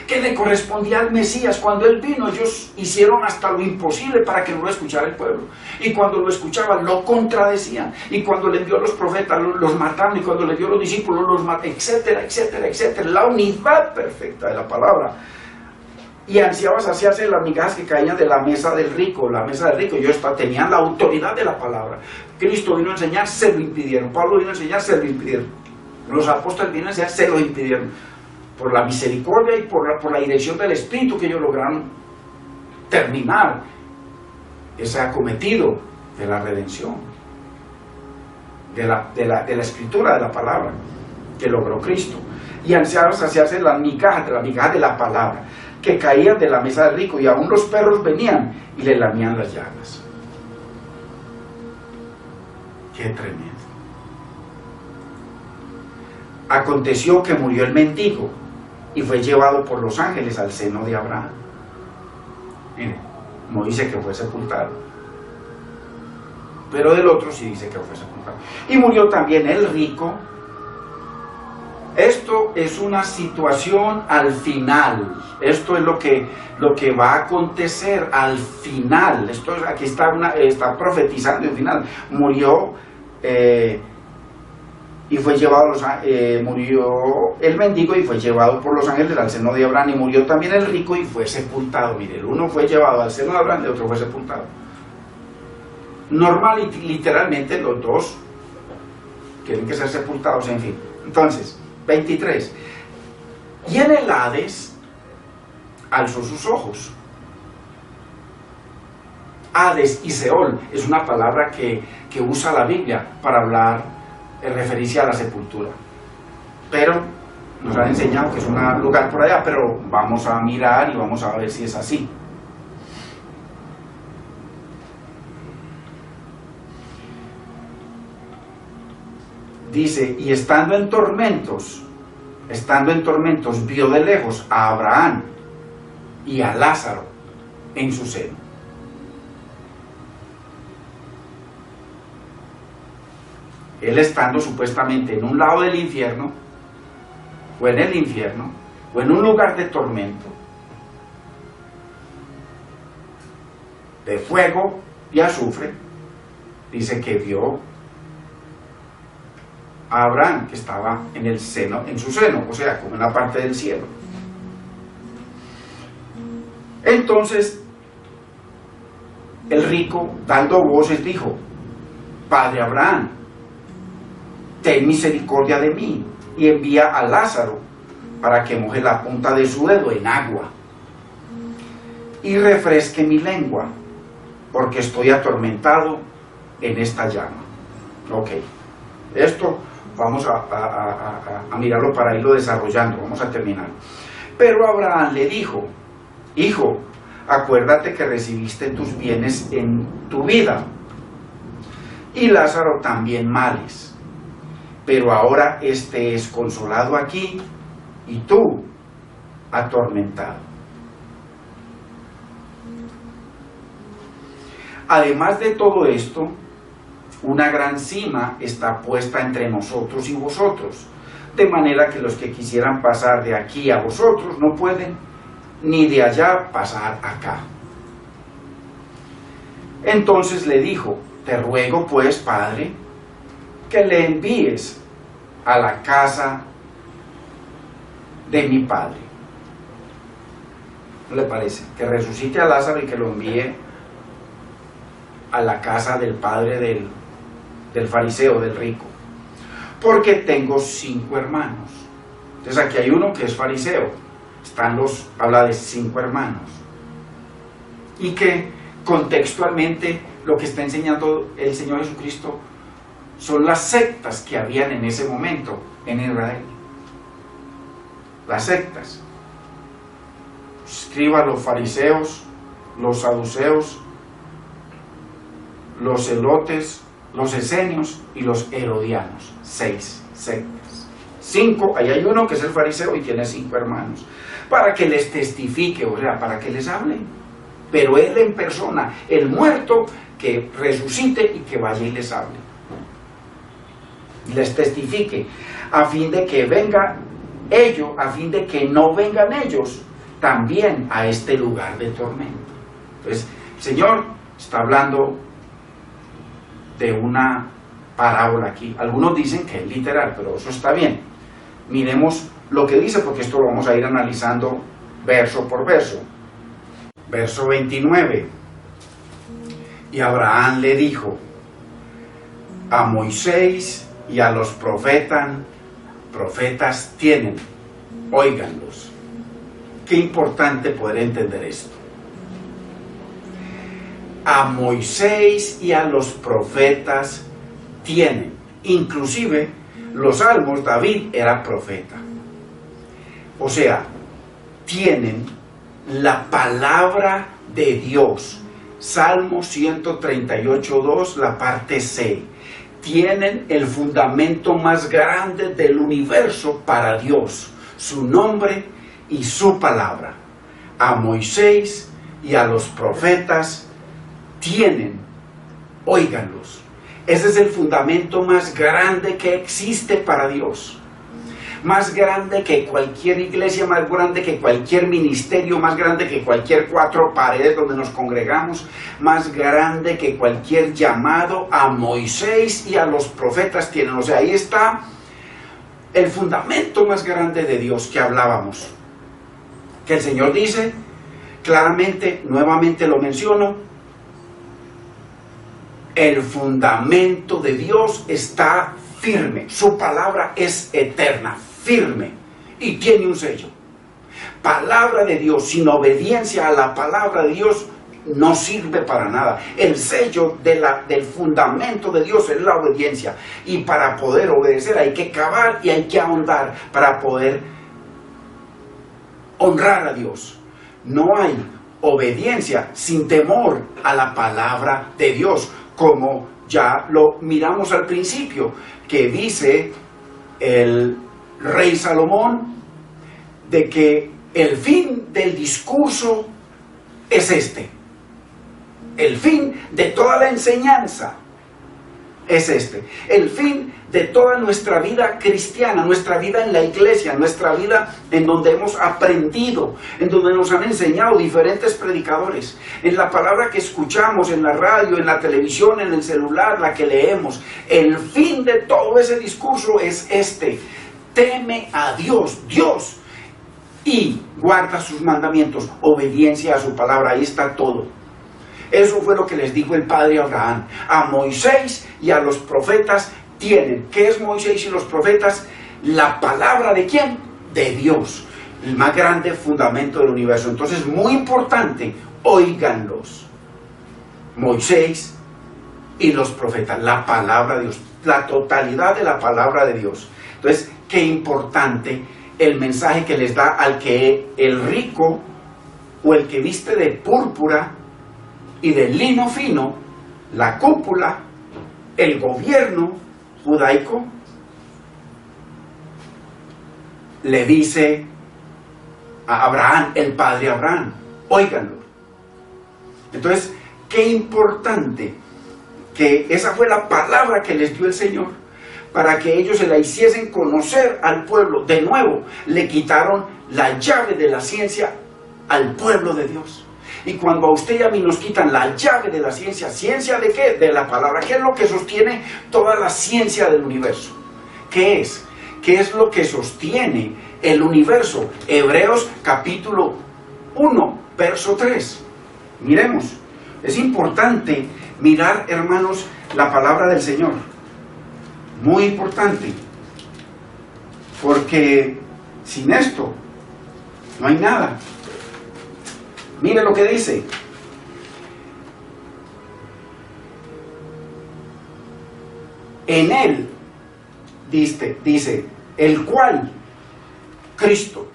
Que le correspondía al Mesías. Cuando él vino, ellos hicieron hasta lo imposible para que no lo escuchara el pueblo, y cuando lo escuchaban lo contradecían, y cuando le envió a los profetas los mataron, y cuando le dio a los discípulos los mataron, etcétera, etcétera, etcétera. La unidad perfecta de la palabra. Y ansiaba saciarse de las migajas que caían de la mesa del rico. La mesa del rico, ellos tenían la autoridad de la palabra. Cristo vino a enseñar, se lo impidieron. Pablo vino a enseñar, se lo impidieron. Los apóstoles vinieron a enseñar, se lo impidieron. Por la misericordia y por la dirección del Espíritu que ellos lograron terminar ese acometido de la redención, de la escritura, de la palabra que logró Cristo. Y ansiaba saciarse de las migajas de la palabra, que caían de la mesa del rico, y aún los perros venían y le lamían las llagas. ¡Qué tremendo! Aconteció que murió el mendigo y fue llevado por los ángeles al seno de Abraham. Mire, no dice que fue sepultado, pero del otro sí dice que fue sepultado. Y murió también el rico. Esto es una situación al final. Esto es lo que va a acontecer al final. Aquí está profetizando el final. Murió y fue llevado murió el mendigo y fue llevado por los ángeles al seno de Abraham, y murió también el rico y fue sepultado. Mire, el uno fue llevado al seno de Abraham, el otro fue sepultado. Normal y literalmente los dos tienen que ser sepultados, en fin. Entonces, 23. Y en el Hades alzó sus ojos. Hades y Seol es una palabra que usa la Biblia para hablar en referencia a la sepultura, pero nos han enseñado que es un lugar por allá, pero vamos a mirar y vamos a ver si es así. Dice, y estando en tormentos, vio de lejos a Abraham y a Lázaro en su seno. Él estando supuestamente en un lado del infierno, o en el infierno, o en un lugar de tormento, de fuego y azufre, dice que vio a Abraham, que estaba en el seno, en su seno, o sea, como en la parte del cielo. Entonces, el rico, dando voces, dijo: Padre Abraham, ten misericordia de mí, y envía a Lázaro para que moje la punta de su dedo en agua y refresque mi lengua, porque estoy atormentado en esta llama. Ok, esto vamos a mirarlo para irlo desarrollando, vamos a terminar. Pero Abraham le dijo: Hijo, acuérdate que recibiste tus bienes en tu vida, y Lázaro también males. Pero ahora este es consolado aquí y tú atormentado. Además de todo esto, una gran sima está puesta entre nosotros y vosotros, de manera que los que quisieran pasar de aquí a vosotros no pueden, ni de allá pasar acá. Entonces le dijo: Te ruego pues, Padre, que le envíes a la casa de mi padre. ¿No le parece? Que resucite a Lázaro y que lo envíe a la casa del padre del fariseo, del rico. Porque tengo 5 hermanos. Entonces aquí hay uno que es fariseo. Habla de 5 hermanos. Y que contextualmente lo que está enseñando el Señor Jesucristo son las sectas que habían en ese momento en Israel. Las sectas. Escriba: los fariseos, los saduceos, los celotes, los esenios y los herodianos. 6 sectas. 5, ahí hay uno que es el fariseo y tiene 5 hermanos. Para que les testifique, o sea, para que les hable. Pero él en persona, el muerto, que resucite y que vaya y les hable. Les testifique, a fin de que venga ellos, a fin de que no vengan ellos también a este lugar de tormento. Entonces, el Señor está hablando de una parábola aquí. Algunos dicen que es literal, pero eso está bien. Miremos lo que dice, porque esto lo vamos a ir analizando verso por verso. Verso 29. Y Abraham le dijo: A Moisés y a los profetas tienen, óiganlos. Qué importante poder entender esto. A Moisés y a los profetas tienen. Inclusive los salmos, David era profeta. O sea, tienen la palabra de Dios. Salmo 138:2, la parte C. Tienen el fundamento más grande del universo para Dios, su nombre y su palabra. A Moisés y a los profetas tienen, óiganlos. Ese es el fundamento más grande que existe para Dios. Más grande que cualquier iglesia, más grande que cualquier ministerio, más grande que cualquier 4 paredes donde nos congregamos, más grande que cualquier llamado. A Moisés y a los profetas tienen. O sea, ahí está el fundamento más grande de Dios que hablábamos, que el Señor dice claramente, nuevamente lo menciono, el fundamento de Dios está firme, su palabra es eterna, firme, y tiene un sello. Palabra de Dios sin obediencia a la palabra de Dios no sirve para nada. El sello del fundamento de Dios es la obediencia, y para poder obedecer hay que cavar y hay que ahondar para poder honrar a Dios. No hay obediencia sin temor a la palabra de Dios, como ya lo miramos al principio, que dice el rey Salomón de que el fin del discurso es este. El fin de toda la enseñanza es este. El fin de toda nuestra vida cristiana, nuestra vida en la iglesia, nuestra vida en donde hemos aprendido, en donde nos han enseñado diferentes predicadores, en la palabra que escuchamos en la radio, en la televisión, en el celular, la que leemos. El fin de todo ese discurso es este: teme a Dios, y guarda sus mandamientos, obediencia a su palabra. Ahí está todo. Eso fue lo que les dijo el padre Abraham. A Moisés y a los profetas tienen. ¿Qué es Moisés y los profetas? La palabra ¿de quién? De Dios. El más grande fundamento del universo. Entonces, muy importante, óiganlos. Moisés y los profetas. La palabra de Dios. La totalidad de la palabra de Dios. Entonces, qué importante el mensaje que les da al que el rico o el que viste de púrpura y de lino fino, la cúpula, el gobierno judaico, le dice a Abraham, el padre Abraham, óiganlo. Entonces, qué importante que esa fue la palabra que les dio el Señor, para que ellos se la hiciesen conocer al pueblo. De nuevo, le quitaron la llave de la ciencia al pueblo de Dios. Y cuando a usted y a mí nos quitan la llave de la ciencia, ¿ciencia de qué? De la palabra. ¿Qué es lo que sostiene toda la ciencia del universo? ¿Qué es? ¿Qué es lo que sostiene el universo? Hebreos capítulo 1, verso 3. Miremos. Es importante mirar, hermanos, la palabra del Señor. Muy importante. Porque sin esto no hay nada. Mire lo que dice. En él, dice, el cual, Cristo,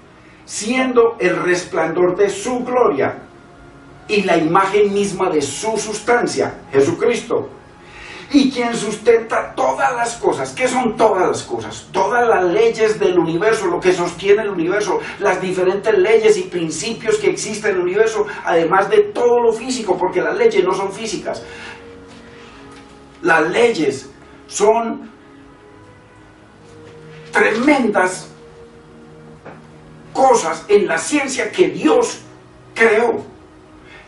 siendo el resplandor de su gloria y la imagen misma de su sustancia, Jesucristo, y quien sustenta todas las cosas. ¿Qué son todas las cosas? Todas las leyes del universo, lo que sostiene el universo, las diferentes leyes y principios que existen en el universo, además de todo lo físico, porque las leyes no son físicas. Las leyes son tremendas cosas en la ciencia que Dios creó.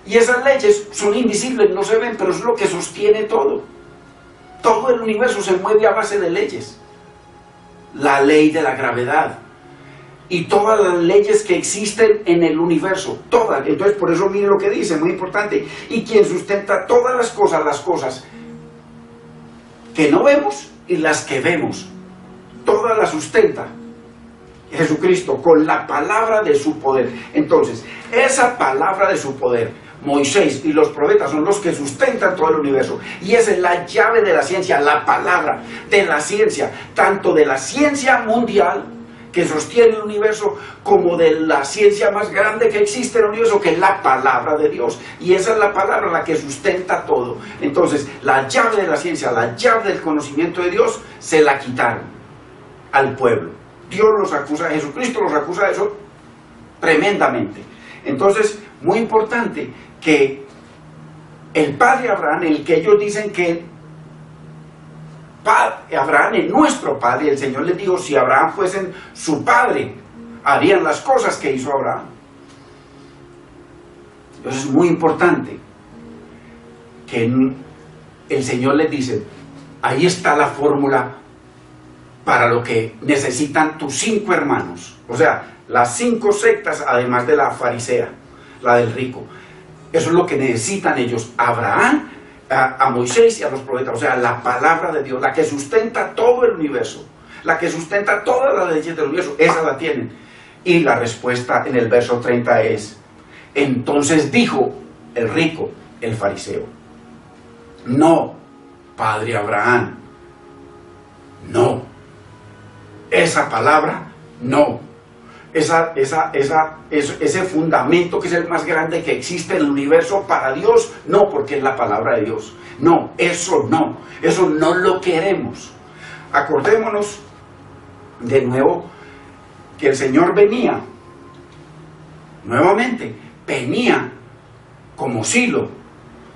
Y esas leyes son invisibles, no se ven, pero es lo que sostiene todo. Todo el universo se mueve a base de leyes. La ley de la gravedad y todas las leyes que existen en el universo, todas. Entonces, por eso miren lo que dice, muy importante. Y quien sustenta todas las cosas que no vemos y las que vemos, todas las sustenta Jesucristo con la palabra de su poder. Entonces, esa palabra de su poder, Moisés y los profetas son los que sustentan todo el universo, y esa es la llave de la ciencia, la palabra de la ciencia, tanto de la ciencia mundial que sostiene el universo, como de la ciencia más grande que existe en el universo, que es la palabra de Dios. Y esa es la palabra la que sustenta todo. Entonces, la llave de la ciencia, la llave del conocimiento de Dios, se la quitaron al pueblo. Dios los acusa, Jesucristo los acusa de eso tremendamente. Entonces, muy importante que el padre Abraham, el que ellos dicen que Abraham es nuestro padre, el Señor les dijo, si Abraham fuesen su padre, harían las cosas que hizo Abraham. Entonces es muy importante que el Señor les dice, ahí está la fórmula para lo que necesitan tus 5 hermanos. O sea, las 5 sectas, además de la farisea, la del rico. Eso es lo que necesitan ellos. Abraham, a Moisés y a los profetas. O sea, la palabra de Dios, la que sustenta todo el universo, la que sustenta todas las leyes del universo, esa la tienen. Y la respuesta en el verso 30 es: entonces dijo el rico, el fariseo: no, padre Abraham, no. Esa palabra, no. Ese fundamento que es el más grande que existe en el universo para Dios, no, porque es la palabra de Dios. No, eso no lo queremos. Acordémonos de nuevo que el Señor venía, nuevamente, venía como Silo,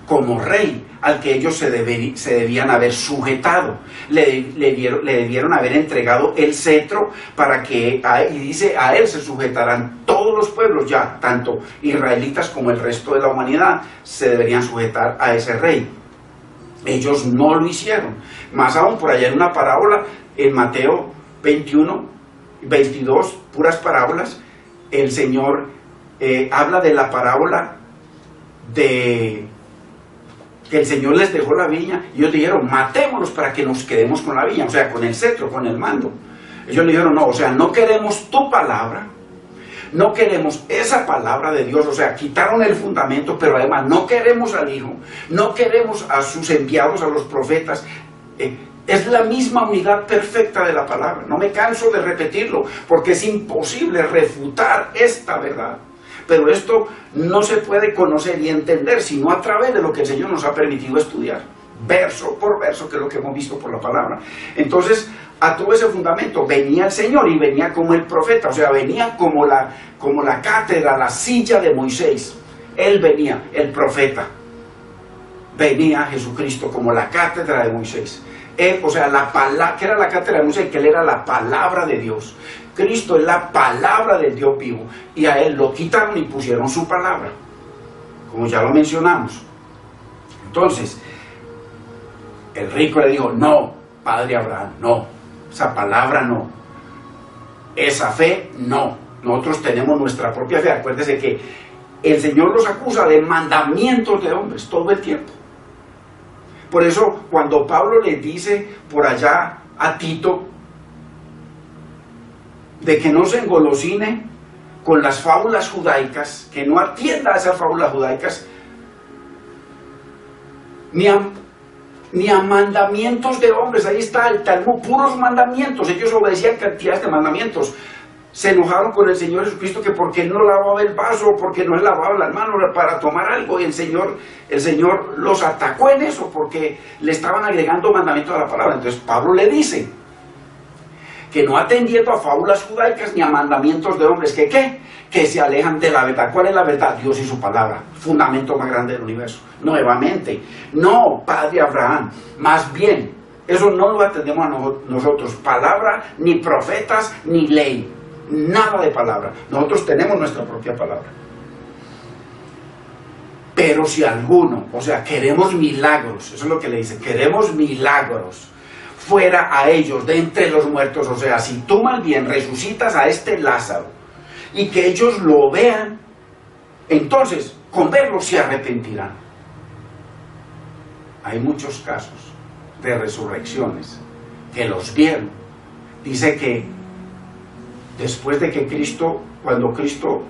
como rey, al que ellos se debían haber sujetado. Le debieron haber entregado el cetro para que, y dice, a él se sujetarán todos los pueblos ya, tanto israelitas como el resto de la humanidad, se deberían sujetar a ese rey. Ellos no lo hicieron. Más aún, por allá en una parábola, en Mateo 21, 22, puras parábolas, el Señor habla de la parábola de que el Señor les dejó la viña y ellos dijeron: matémoslos para que nos quedemos con la viña, o sea, con el cetro, con el mando. Ellos le dijeron: no, o sea, no queremos tu palabra, no queremos esa palabra de Dios. O sea, quitaron el fundamento, pero además no queremos al Hijo, no queremos a sus enviados, a los profetas. Es la misma unidad perfecta de la palabra. No me canso de repetirlo, porque es imposible refutar esta verdad. Pero esto no se puede conocer y entender sino a través de lo que el Señor nos ha permitido estudiar, verso por verso, que es lo que hemos visto por la palabra. Entonces, a todo ese fundamento venía el Señor, y venía como el profeta, o sea, venía como la cátedra, la silla de Moisés. Él venía, el profeta. Venía Jesucristo como la cátedra de Moisés. Él, o sea, que era la cátedra de Moisés, que él era la palabra de Dios. Cristo es la palabra del Dios vivo, y a él lo quitaron y pusieron su palabra, como ya lo mencionamos. Entonces, el rico le dijo: no, padre Abraham, no, esa palabra no, esa fe no, nosotros tenemos nuestra propia fe. Acuérdese que el Señor los acusa de mandamientos de hombres todo el tiempo. Por eso, cuando Pablo le dice por allá a Tito de que no se engolosine con las fábulas judaicas, que no atienda a esas fábulas judaicas, ni a mandamientos de hombres. Ahí está el Talmud, puros mandamientos. Ellos obedecían cantidades de mandamientos. Se enojaron con el Señor Jesucristo que porque no lavaba el vaso, porque no lavaba las manos para tomar algo, y el Señor los atacó en eso, porque le estaban agregando mandamientos a la palabra. Entonces Pablo le dice que no atendiendo a fábulas judaicas ni a mandamientos de hombres, que se alejan de la verdad. ¿Cuál es la verdad? Dios y su palabra, fundamento más grande del universo. Nuevamente, no, padre Abraham, más bien, eso no lo atendemos a nosotros, palabra, ni profetas, ni ley, nada de palabra. Nosotros tenemos nuestra propia palabra. Pero si alguno, o sea, queremos milagros, eso es lo que le dice, queremos milagros, fuera a ellos de entre los muertos. O sea, si tú mal bien resucitas a este Lázaro y que ellos lo vean, entonces con verlo se arrepentirán. Hay muchos casos de resurrecciones que los vieron. Dice que después de que cuando Cristo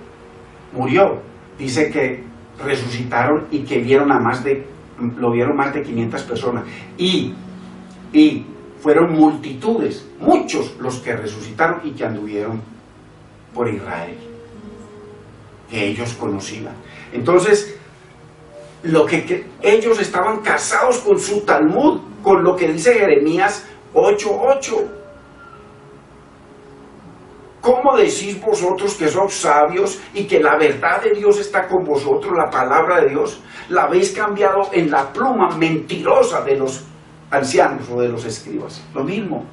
murió, dice que resucitaron y que lo vieron más de 500 personas. Y fueron multitudes, muchos los que resucitaron y que anduvieron por Israel, que ellos conocían. Entonces, ellos estaban casados con su Talmud, con lo que dice Jeremías 8:8. ¿Cómo decís vosotros que sois sabios y que la verdad de Dios está con vosotros, la palabra de Dios? La habéis cambiado en la pluma mentirosa de los ancianos o de los escribas. Lo mismo.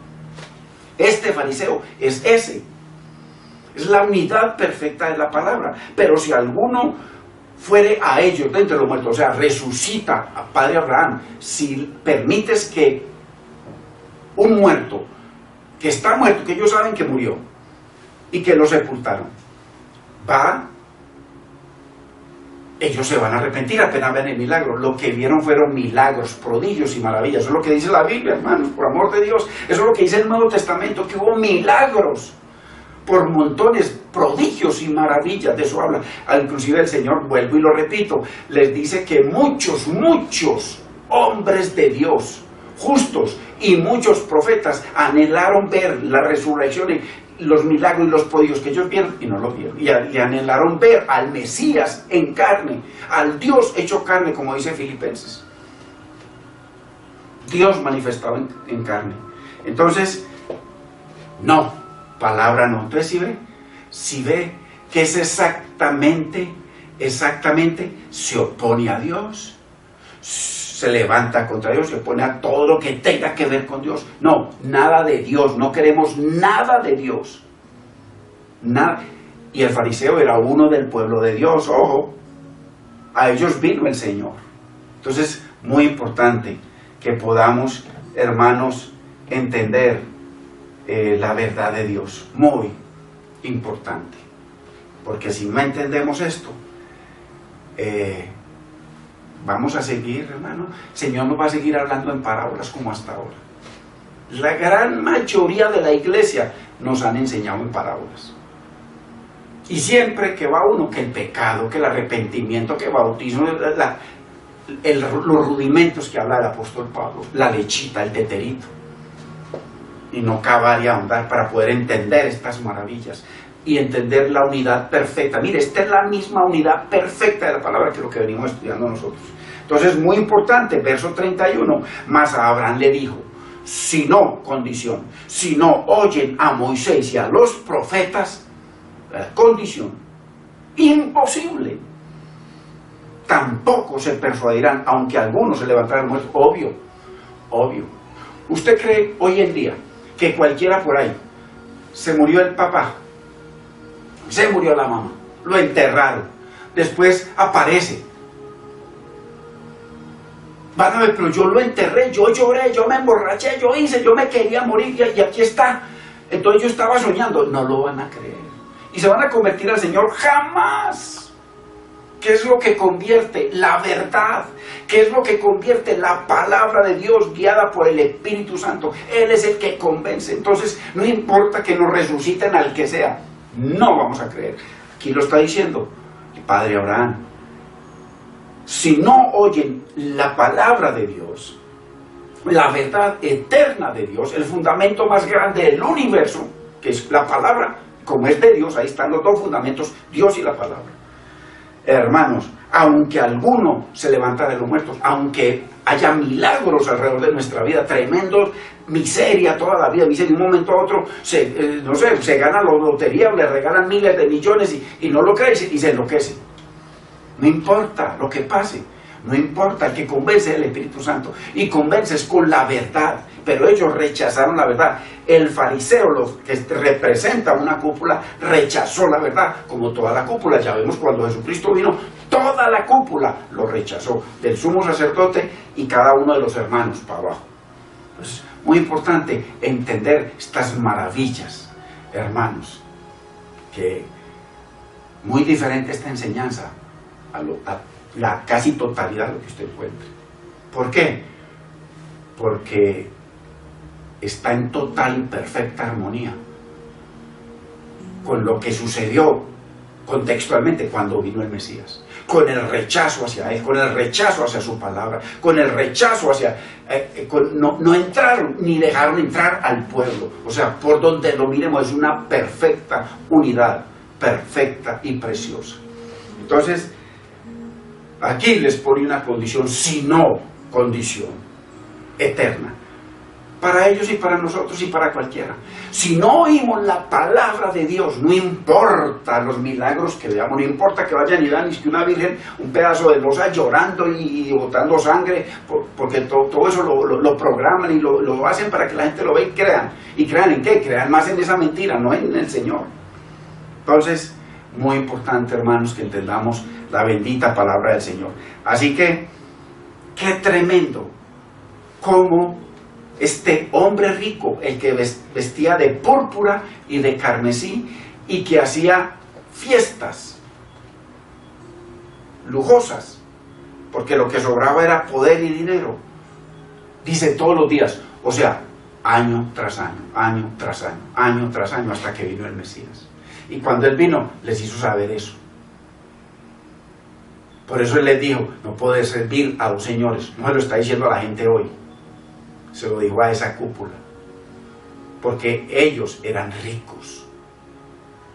Este fariseo es ese. Es la unidad perfecta de la palabra. Pero si alguno fuere a ellos de entre los muertos, o sea, resucita a padre Abraham, si permites que un muerto que está muerto, que ellos saben que murió y que lo sepultaron, ellos se van a arrepentir apenas ven el milagro. Lo que vieron fueron milagros, prodigios y maravillas. Eso es lo que dice la Biblia, hermanos, por amor de Dios. Eso es lo que dice el Nuevo Testamento, que hubo milagros por montones, prodigios y maravillas. De eso habla. Inclusive el Señor, vuelvo y lo repito, les dice que muchos hombres de Dios, justos, y muchos profetas anhelaron ver la resurrección y los milagros y los prodigios que ellos vieron y no lo vieron. Y anhelaron ver al Mesías en carne, al Dios hecho carne, como dice Filipenses. Dios manifestado en carne. Entonces, no, palabra no. Entonces, si ve que es exactamente, se opone a Dios, se levanta contra Dios, se opone a todo lo que tenga que ver con Dios. No, nada de Dios, no queremos nada de Dios. Nada. Y el fariseo era uno del pueblo de Dios, ojo, a ellos vino el Señor. Entonces, muy importante que podamos, hermanos, entender la verdad de Dios, muy importante, porque si no entendemos esto, vamos a seguir, hermano, el Señor nos va a seguir hablando en parábolas como hasta ahora. La gran mayoría de la iglesia nos han enseñado en parábolas. Y siempre que va uno, que el pecado, que el arrepentimiento, que el bautismo, los rudimentos que habla el apóstol Pablo, la lechita, el teterito. Y no cavar y ahondar para poder entender estas maravillas y entender la unidad perfecta. Mire, esta es la misma unidad perfecta de la palabra que lo que venimos estudiando nosotros. Entonces, muy importante, verso 31, mas a Abraham le dijo, si no, condición, si no oyen a Moisés y a los profetas, condición, imposible, tampoco se persuadirán, aunque algunos se levantaran muertos. Obvio. ¿Usted cree hoy en día que cualquiera por ahí, se murió el papá, se murió la mamá, lo enterraron, después aparece, van a ver, pero yo lo enterré, yo lloré, yo me emborraché, yo hice, yo me quería morir y aquí está, entonces yo estaba soñando? No lo van a creer y se van a convertir al Señor jamás. ¿Qué es lo que convierte? La verdad. ¿Qué es lo que convierte? La palabra de Dios guiada por el Espíritu Santo. Él es el que convence. Entonces, no importa que nos resuciten al que sea, no vamos a creer. Aquí lo está diciendo el Padre Abraham. Si no oyen la palabra de Dios, la verdad eterna de Dios, el fundamento más grande del universo, que es la palabra, como es de Dios, ahí están los dos fundamentos, Dios y la palabra. Hermanos, aunque alguno se levanta de los muertos, aunque haya milagros alrededor de nuestra vida, tremendos, miseria toda la vida, miseria, de un momento a otro, se gana la lotería o le regalan miles de millones y no lo cree y se enloquece. No importa lo que pase, no importa, el que convence es el Espíritu Santo y convences con la verdad, pero ellos rechazaron la verdad. El fariseo, que representa una cúpula, rechazó la verdad, como toda la cúpula. Ya vemos cuando Jesucristo vino, toda la cúpula lo rechazó, del sumo sacerdote y cada uno de los hermanos para abajo. Entonces, muy importante entender estas maravillas, hermanos, que muy diferente esta enseñanza a la casi totalidad de lo que usted encuentre. ¿Por qué? Porque está en total y perfecta armonía con lo que sucedió contextualmente cuando vino el Mesías, con el rechazo hacia Él, con el rechazo hacia su palabra, con el rechazo hacia... no entraron ni dejaron entrar al pueblo. O sea, por donde lo miremos es una perfecta unidad, perfecta y preciosa. Entonces, aquí les pone una condición, si no condición eterna, para ellos y para nosotros y para cualquiera. Si no oímos la palabra de Dios, no importa los milagros que veamos, no importa que vayan y dan que una virgen un pedazo de losa llorando y botando sangre, porque todo eso lo programan y lo hacen para que la gente lo vea y crean. ¿Y crean en qué? Crean más en esa mentira, no en el Señor. Entonces, muy importante, hermanos, que entendamos la bendita palabra del Señor. Así que, qué tremendo cómo este hombre rico, el que vestía de púrpura y de carmesí y que hacía fiestas lujosas, porque lo que sobraba era poder y dinero. Dice todos los días, o sea, año tras año, año tras año, año tras año, hasta que vino el Mesías. Y cuando Él vino, les hizo saber eso. Por eso Él les dijo, no puede servir a dos señores. No se lo está diciendo a la gente hoy, se lo dijo a esa cúpula, porque ellos eran ricos.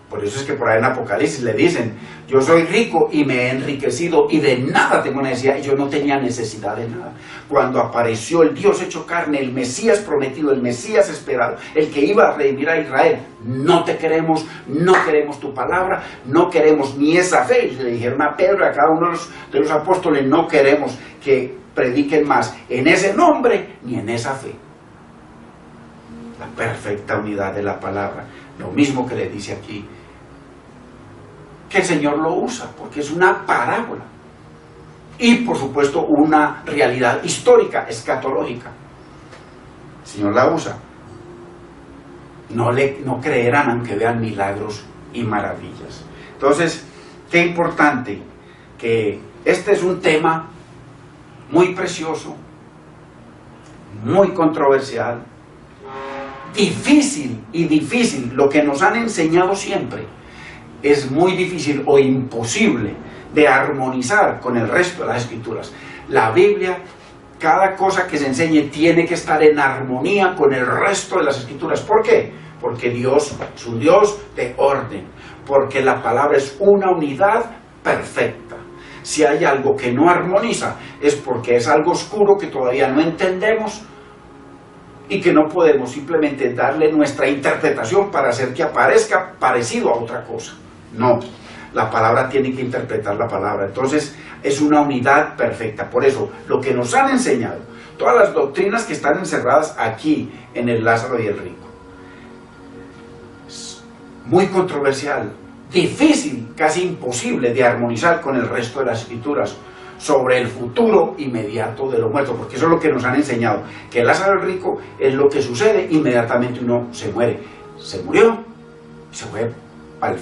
Por eso es que por ahí en Apocalipsis le dicen, yo soy rico y me he enriquecido y de nada tengo necesidad. Y yo no tenía necesidad de nada. Cuando apareció el Dios hecho carne, el Mesías prometido, el Mesías esperado, el que iba a redimir a Israel, no te queremos, no queremos tu palabra, no queremos ni esa fe. Y le dijeron a Pedro y a cada uno de los apóstoles, no queremos que prediquen más en ese nombre ni en esa fe. La perfecta unidad de la palabra. Lo mismo que le dice aquí, que el Señor lo usa, porque es una parábola. Y por supuesto una realidad histórica, escatológica. El Señor la usa. No creerán aunque vean milagros y maravillas. Entonces, qué importante que este es un tema muy precioso, muy controversial, difícil, lo que nos han enseñado siempre, es muy difícil o imposible de armonizar con el resto de las Escrituras. La Biblia, cada cosa que se enseñe tiene que estar en armonía con el resto de las Escrituras. ¿Por qué? Porque Dios es un Dios de orden, porque la palabra es una unidad perfecta. Si hay algo que no armoniza, es porque es algo oscuro que todavía no entendemos y que no podemos simplemente darle nuestra interpretación para hacer que aparezca parecido a otra cosa. No, la palabra tiene que interpretar la palabra. Entonces es una unidad perfecta. Por eso lo que nos han enseñado, todas las doctrinas que están encerradas aquí en el Lázaro y el rico, es muy controversial, difícil, casi imposible de armonizar con el resto de las Escrituras sobre el futuro inmediato de los muertos, porque eso es lo que nos han enseñado, que el Lázaro el rico es lo que sucede inmediatamente uno se muere. Se murió, se fue para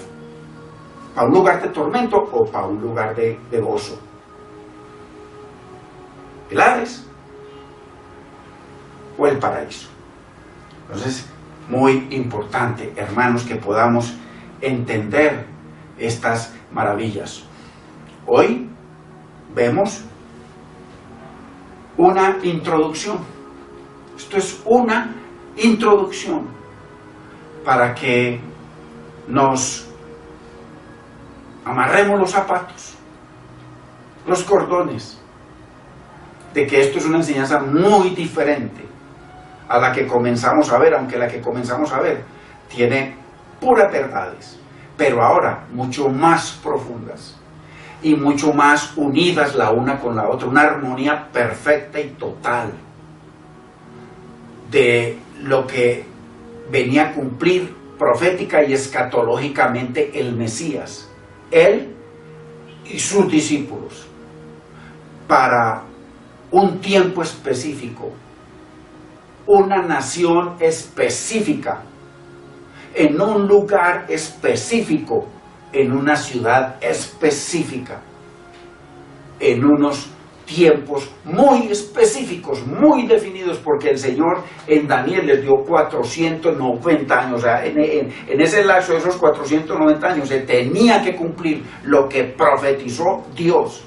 un lugar de tormento o para un lugar de gozo. El Hades o el paraíso. Entonces, muy importante, hermanos, que podamos entender estas maravillas. Hoy vemos una introducción. Esto es una introducción para que nos amarremos los zapatos, los cordones, de que esto es una enseñanza muy diferente a la que comenzamos a ver, aunque la que comenzamos a ver tiene puras verdades, pero ahora mucho más profundas y mucho más unidas la una con la otra, una armonía perfecta y total de lo que venía a cumplir profética y escatológicamente el Mesías, él y sus discípulos, para un tiempo específico, una nación específica, en un lugar específico, en una ciudad específica, en unos tiempos muy específicos, muy definidos, porque el Señor en Daniel les dio 490 años, o sea, en ese lapso de esos 490 años se tenía que cumplir lo que profetizó Dios.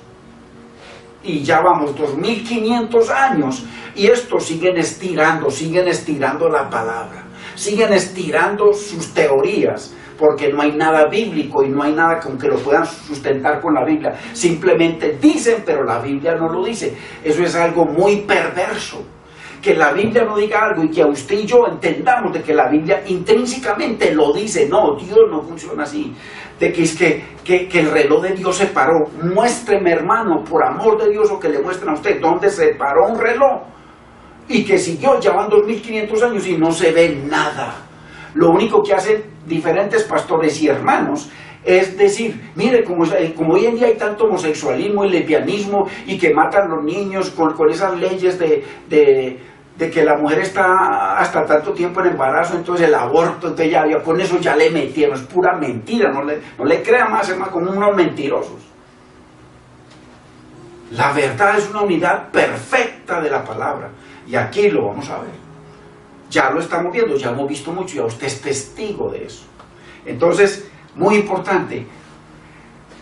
Y ya vamos 2500 años, y estos siguen estirando la palabra, siguen estirando sus teorías, porque no hay nada bíblico y no hay nada con que lo puedan sustentar con la Biblia. Simplemente dicen, pero la Biblia no lo dice. Eso es algo muy perverso. Que la Biblia no diga algo y que a usted y yo entendamos de que la Biblia intrínsecamente lo dice. No, Dios no funciona así. De que es que el reloj de Dios se paró. Muéstreme, hermano, por amor de Dios, o que le muestren a usted dónde se paró un reloj. Y que siguió, ya van 2500 años y no se ve nada. Lo único que hacen diferentes pastores y hermanos es decir, mire, como hoy en día hay tanto homosexualismo y lesbianismo y que matan a los niños con esas leyes de que la mujer está hasta tanto tiempo en embarazo, entonces el aborto, entonces ya con eso ya le metieron, es pura mentira, no le crea más, hermano, como unos mentirosos. La verdad es una unidad perfecta de la palabra, y aquí lo vamos a ver. Ya lo estamos viendo, ya hemos visto mucho, y usted es testigo de eso. Entonces, muy importante,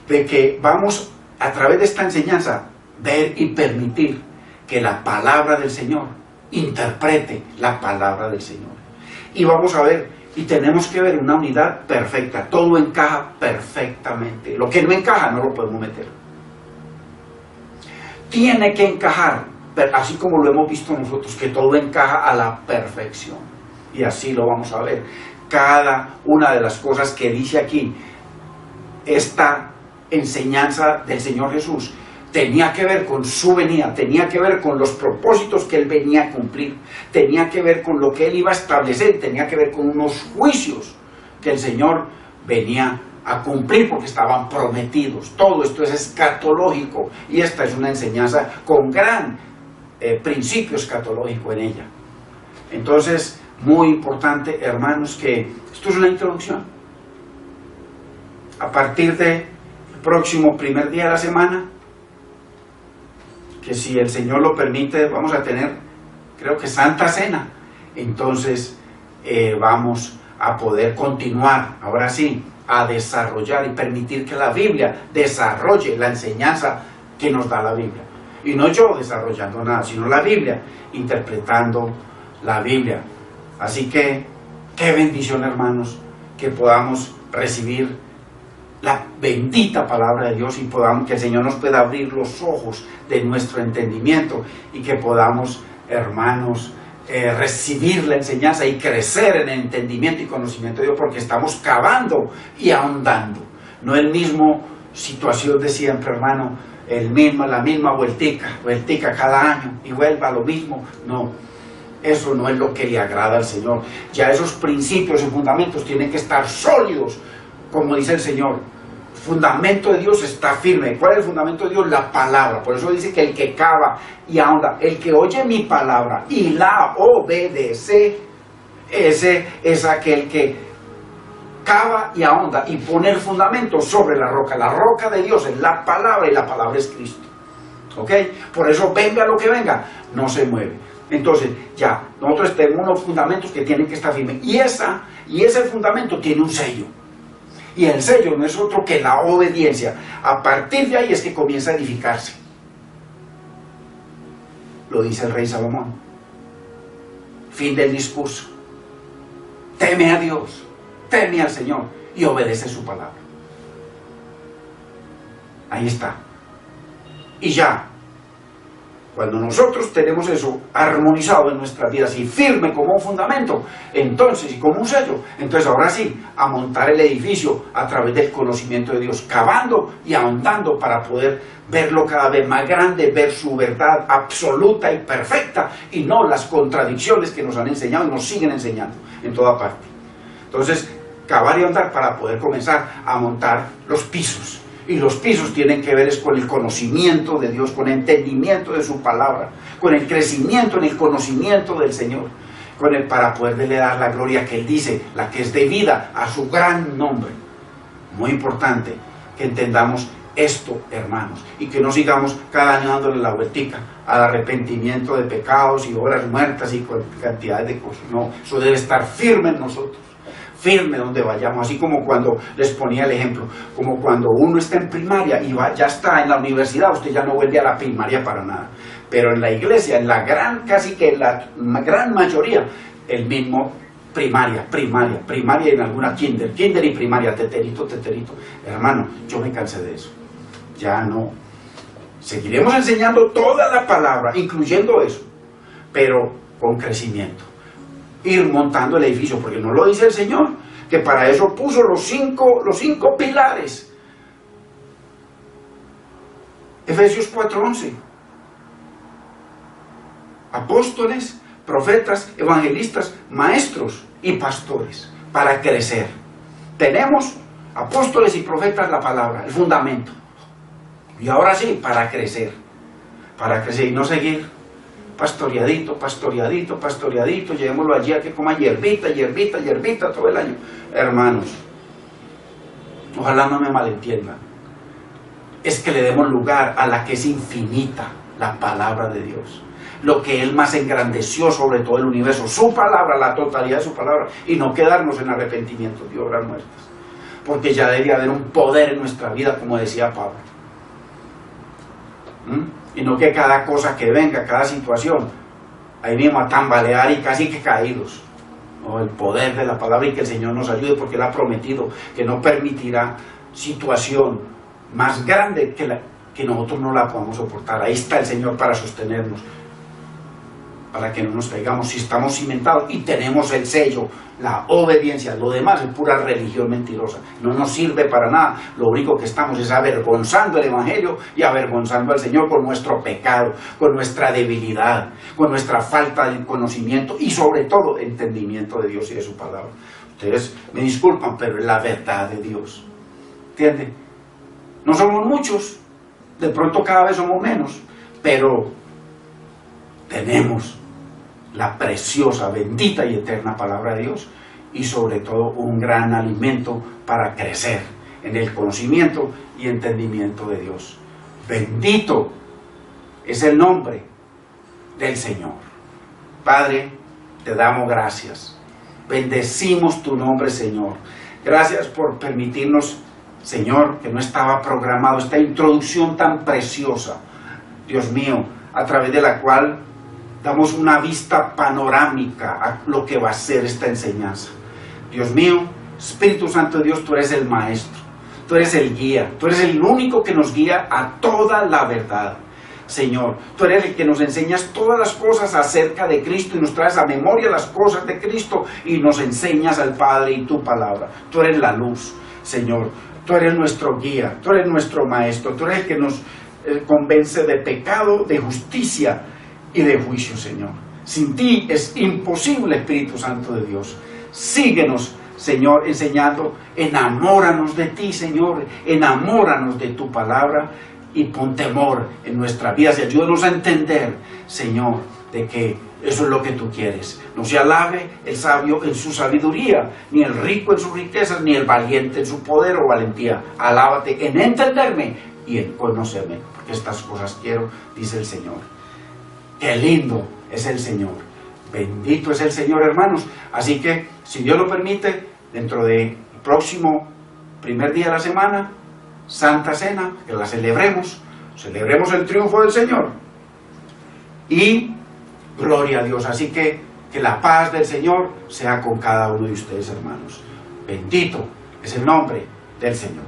de que vamos a través de esta enseñanza, ver y permitir que la palabra del Señor interprete la palabra del Señor. Y vamos a ver, y tenemos que ver una unidad perfecta, todo encaja perfectamente. Lo que no encaja no lo podemos meter. Tiene que encajar, así como lo hemos visto nosotros, que todo encaja a la perfección. Y así lo vamos a ver. Cada una de las cosas que dice aquí, esta enseñanza del Señor Jesús, tenía que ver con su venida, tenía que ver con los propósitos que Él venía a cumplir, tenía que ver con lo que Él iba a establecer, tenía que ver con unos juicios que el Señor venía a cumplir porque estaban prometidos. Todo esto es escatológico y esta es una enseñanza con gran principio escatológico en ella. Entonces, muy importante, hermanos, que esto es una introducción. A partir del próximo primer día de la semana, que si el Señor lo permite, vamos a tener, creo que Santa Cena. Entonces vamos a poder continuar, ahora sí, a desarrollar y permitir que la Biblia desarrolle la enseñanza que nos da la Biblia. Y no yo desarrollando nada, sino la Biblia, interpretando la Biblia. Así que, qué bendición, hermanos, que podamos recibir la bendita palabra de Dios y podamos, que el Señor nos pueda abrir los ojos de nuestro entendimiento y que podamos, hermanos, recibir la enseñanza y crecer en el entendimiento y conocimiento de Dios, porque estamos cavando y ahondando. No el mismo situación de siempre, hermano, la misma vueltica cada año y vuelva a lo mismo. No, eso no es lo que le agrada al Señor. Ya esos principios y fundamentos tienen que estar sólidos, como dice el Señor. El fundamento de Dios está firme. ¿Cuál es el fundamento de Dios? La palabra. Por eso dice que el que cava y ahonda, el que oye mi palabra y la obedece, ese es aquel que cava y ahonda y pone el fundamento sobre la roca. La roca de Dios es la palabra y la palabra es Cristo. ¿Ok? Por eso venga lo que venga, no se mueve. Entonces, ya, nosotros tenemos unos fundamentos que tienen que estar firmes. Y ese fundamento tiene un sello. Y el sello no es otro que la obediencia. A partir de ahí es que comienza a edificarse. Lo dice el rey Salomón. Fin del discurso. Teme a Dios, teme al Señor y obedece su palabra. Ahí está. Y ya, cuando nosotros tenemos eso armonizado en nuestras vidas y firme como un fundamento, entonces, y como un sello, entonces ahora sí, a montar el edificio a través del conocimiento de Dios, cavando y ahondando para poder verlo cada vez más grande, ver su verdad absoluta y perfecta, y no las contradicciones que nos han enseñado y nos siguen enseñando en toda parte. Entonces, cavar y ahondar para poder comenzar a montar los pisos. Y los pisos tienen que ver con el conocimiento de Dios, con el entendimiento de su palabra, con el crecimiento en el conocimiento del Señor, para poderle dar la gloria que Él dice, la que es debida a su gran nombre. Muy importante que entendamos esto, hermanos, y que no sigamos cada año dándole la vueltica al arrepentimiento de pecados y obras muertas y cantidades de cosas. No, eso debe estar firme en nosotros. Firme donde vayamos, así como cuando les ponía el ejemplo, como cuando uno está en primaria y ya está en la universidad, usted ya no vuelve a la primaria para nada, pero en la iglesia, casi que en la gran mayoría, el mismo primaria y en alguna kinder y primaria, teterito, hermano, yo me cansé de eso, ya no, seguiremos enseñando toda la palabra, incluyendo eso, pero con crecimiento. Ir montando el edificio, porque no lo dice el Señor, que para eso puso los cinco pilares. Efesios 4:11. Apóstoles, profetas, evangelistas, maestros y pastores, para crecer. Tenemos apóstoles y profetas, la palabra, el fundamento. Y ahora sí, para crecer y no seguir pastoreadito, pastoreadito, pastoreadito, llevémoslo allí a que coma hierbita, hierbita, hierbita todo el año. Hermanos, ojalá no me malentiendan, es que le demos lugar a la que es infinita, la palabra de Dios, lo que Él más engrandeció sobre todo el universo, su palabra, la totalidad de su palabra, y no quedarnos en arrepentimiento de obras muertas, porque ya debería haber un poder en nuestra vida, como decía Pablo. Y no que cada cosa que venga, cada situación, ahí mismo a tambalear y casi que caídos. No, el poder de la palabra, y que el Señor nos ayude, porque Él ha prometido que no permitirá situación más grande que nosotros no la podamos soportar. Ahí está el Señor para sostenernos, para que no nos caigamos si estamos cimentados y tenemos el sello, la obediencia. Lo demás es pura religión mentirosa, no nos sirve para nada. Lo único que estamos es avergonzando el Evangelio y avergonzando al Señor con nuestro pecado, con nuestra debilidad, con nuestra falta de conocimiento y sobre todo entendimiento de Dios y de su palabra. Ustedes me disculpan, pero es la verdad de Dios, ¿entienden? No somos muchos, de pronto cada vez somos menos, pero tenemos la preciosa, bendita y eterna palabra de Dios, y sobre todo un gran alimento para crecer en el conocimiento y entendimiento de Dios. Bendito es el nombre del Señor. Padre, te damos gracias, bendecimos tu nombre, Señor. Gracias por permitirnos, Señor, que no estaba programado esta introducción tan preciosa, Dios mío, a través de la cual damos una vista panorámica a lo que va a ser esta enseñanza. Dios mío, Espíritu Santo de Dios, tú eres el maestro, tú eres el guía, tú eres el único que nos guía a toda la verdad. Señor, tú eres el que nos enseñas todas las cosas acerca de Cristo y nos traes a memoria las cosas de Cristo y nos enseñas al Padre y tu palabra. Tú eres la luz, Señor, tú eres nuestro guía, tú eres nuestro maestro, tú eres el que nos convence de pecado, de justicia y de juicio, Señor. Sin ti es imposible, Espíritu Santo de Dios. Síguenos, Señor, enseñando. Enamóranos de ti, Señor. Enamóranos de tu palabra y pon temor en nuestras vidas y ayúdanos a entender, Señor, de que eso es lo que tú quieres. No se alabe el sabio en su sabiduría, ni el rico en sus riquezas, ni el valiente en su poder o valentía. Alábate en entenderme y en conocerme, porque estas cosas quiero, dice el Señor. Qué lindo es el Señor, bendito es el Señor, hermanos. Así que, si Dios lo permite, dentro del próximo primer día de la semana, Santa Cena, que la celebremos el triunfo del Señor, y gloria a Dios. Así que la paz del Señor sea con cada uno de ustedes, hermanos. Bendito es el nombre del Señor.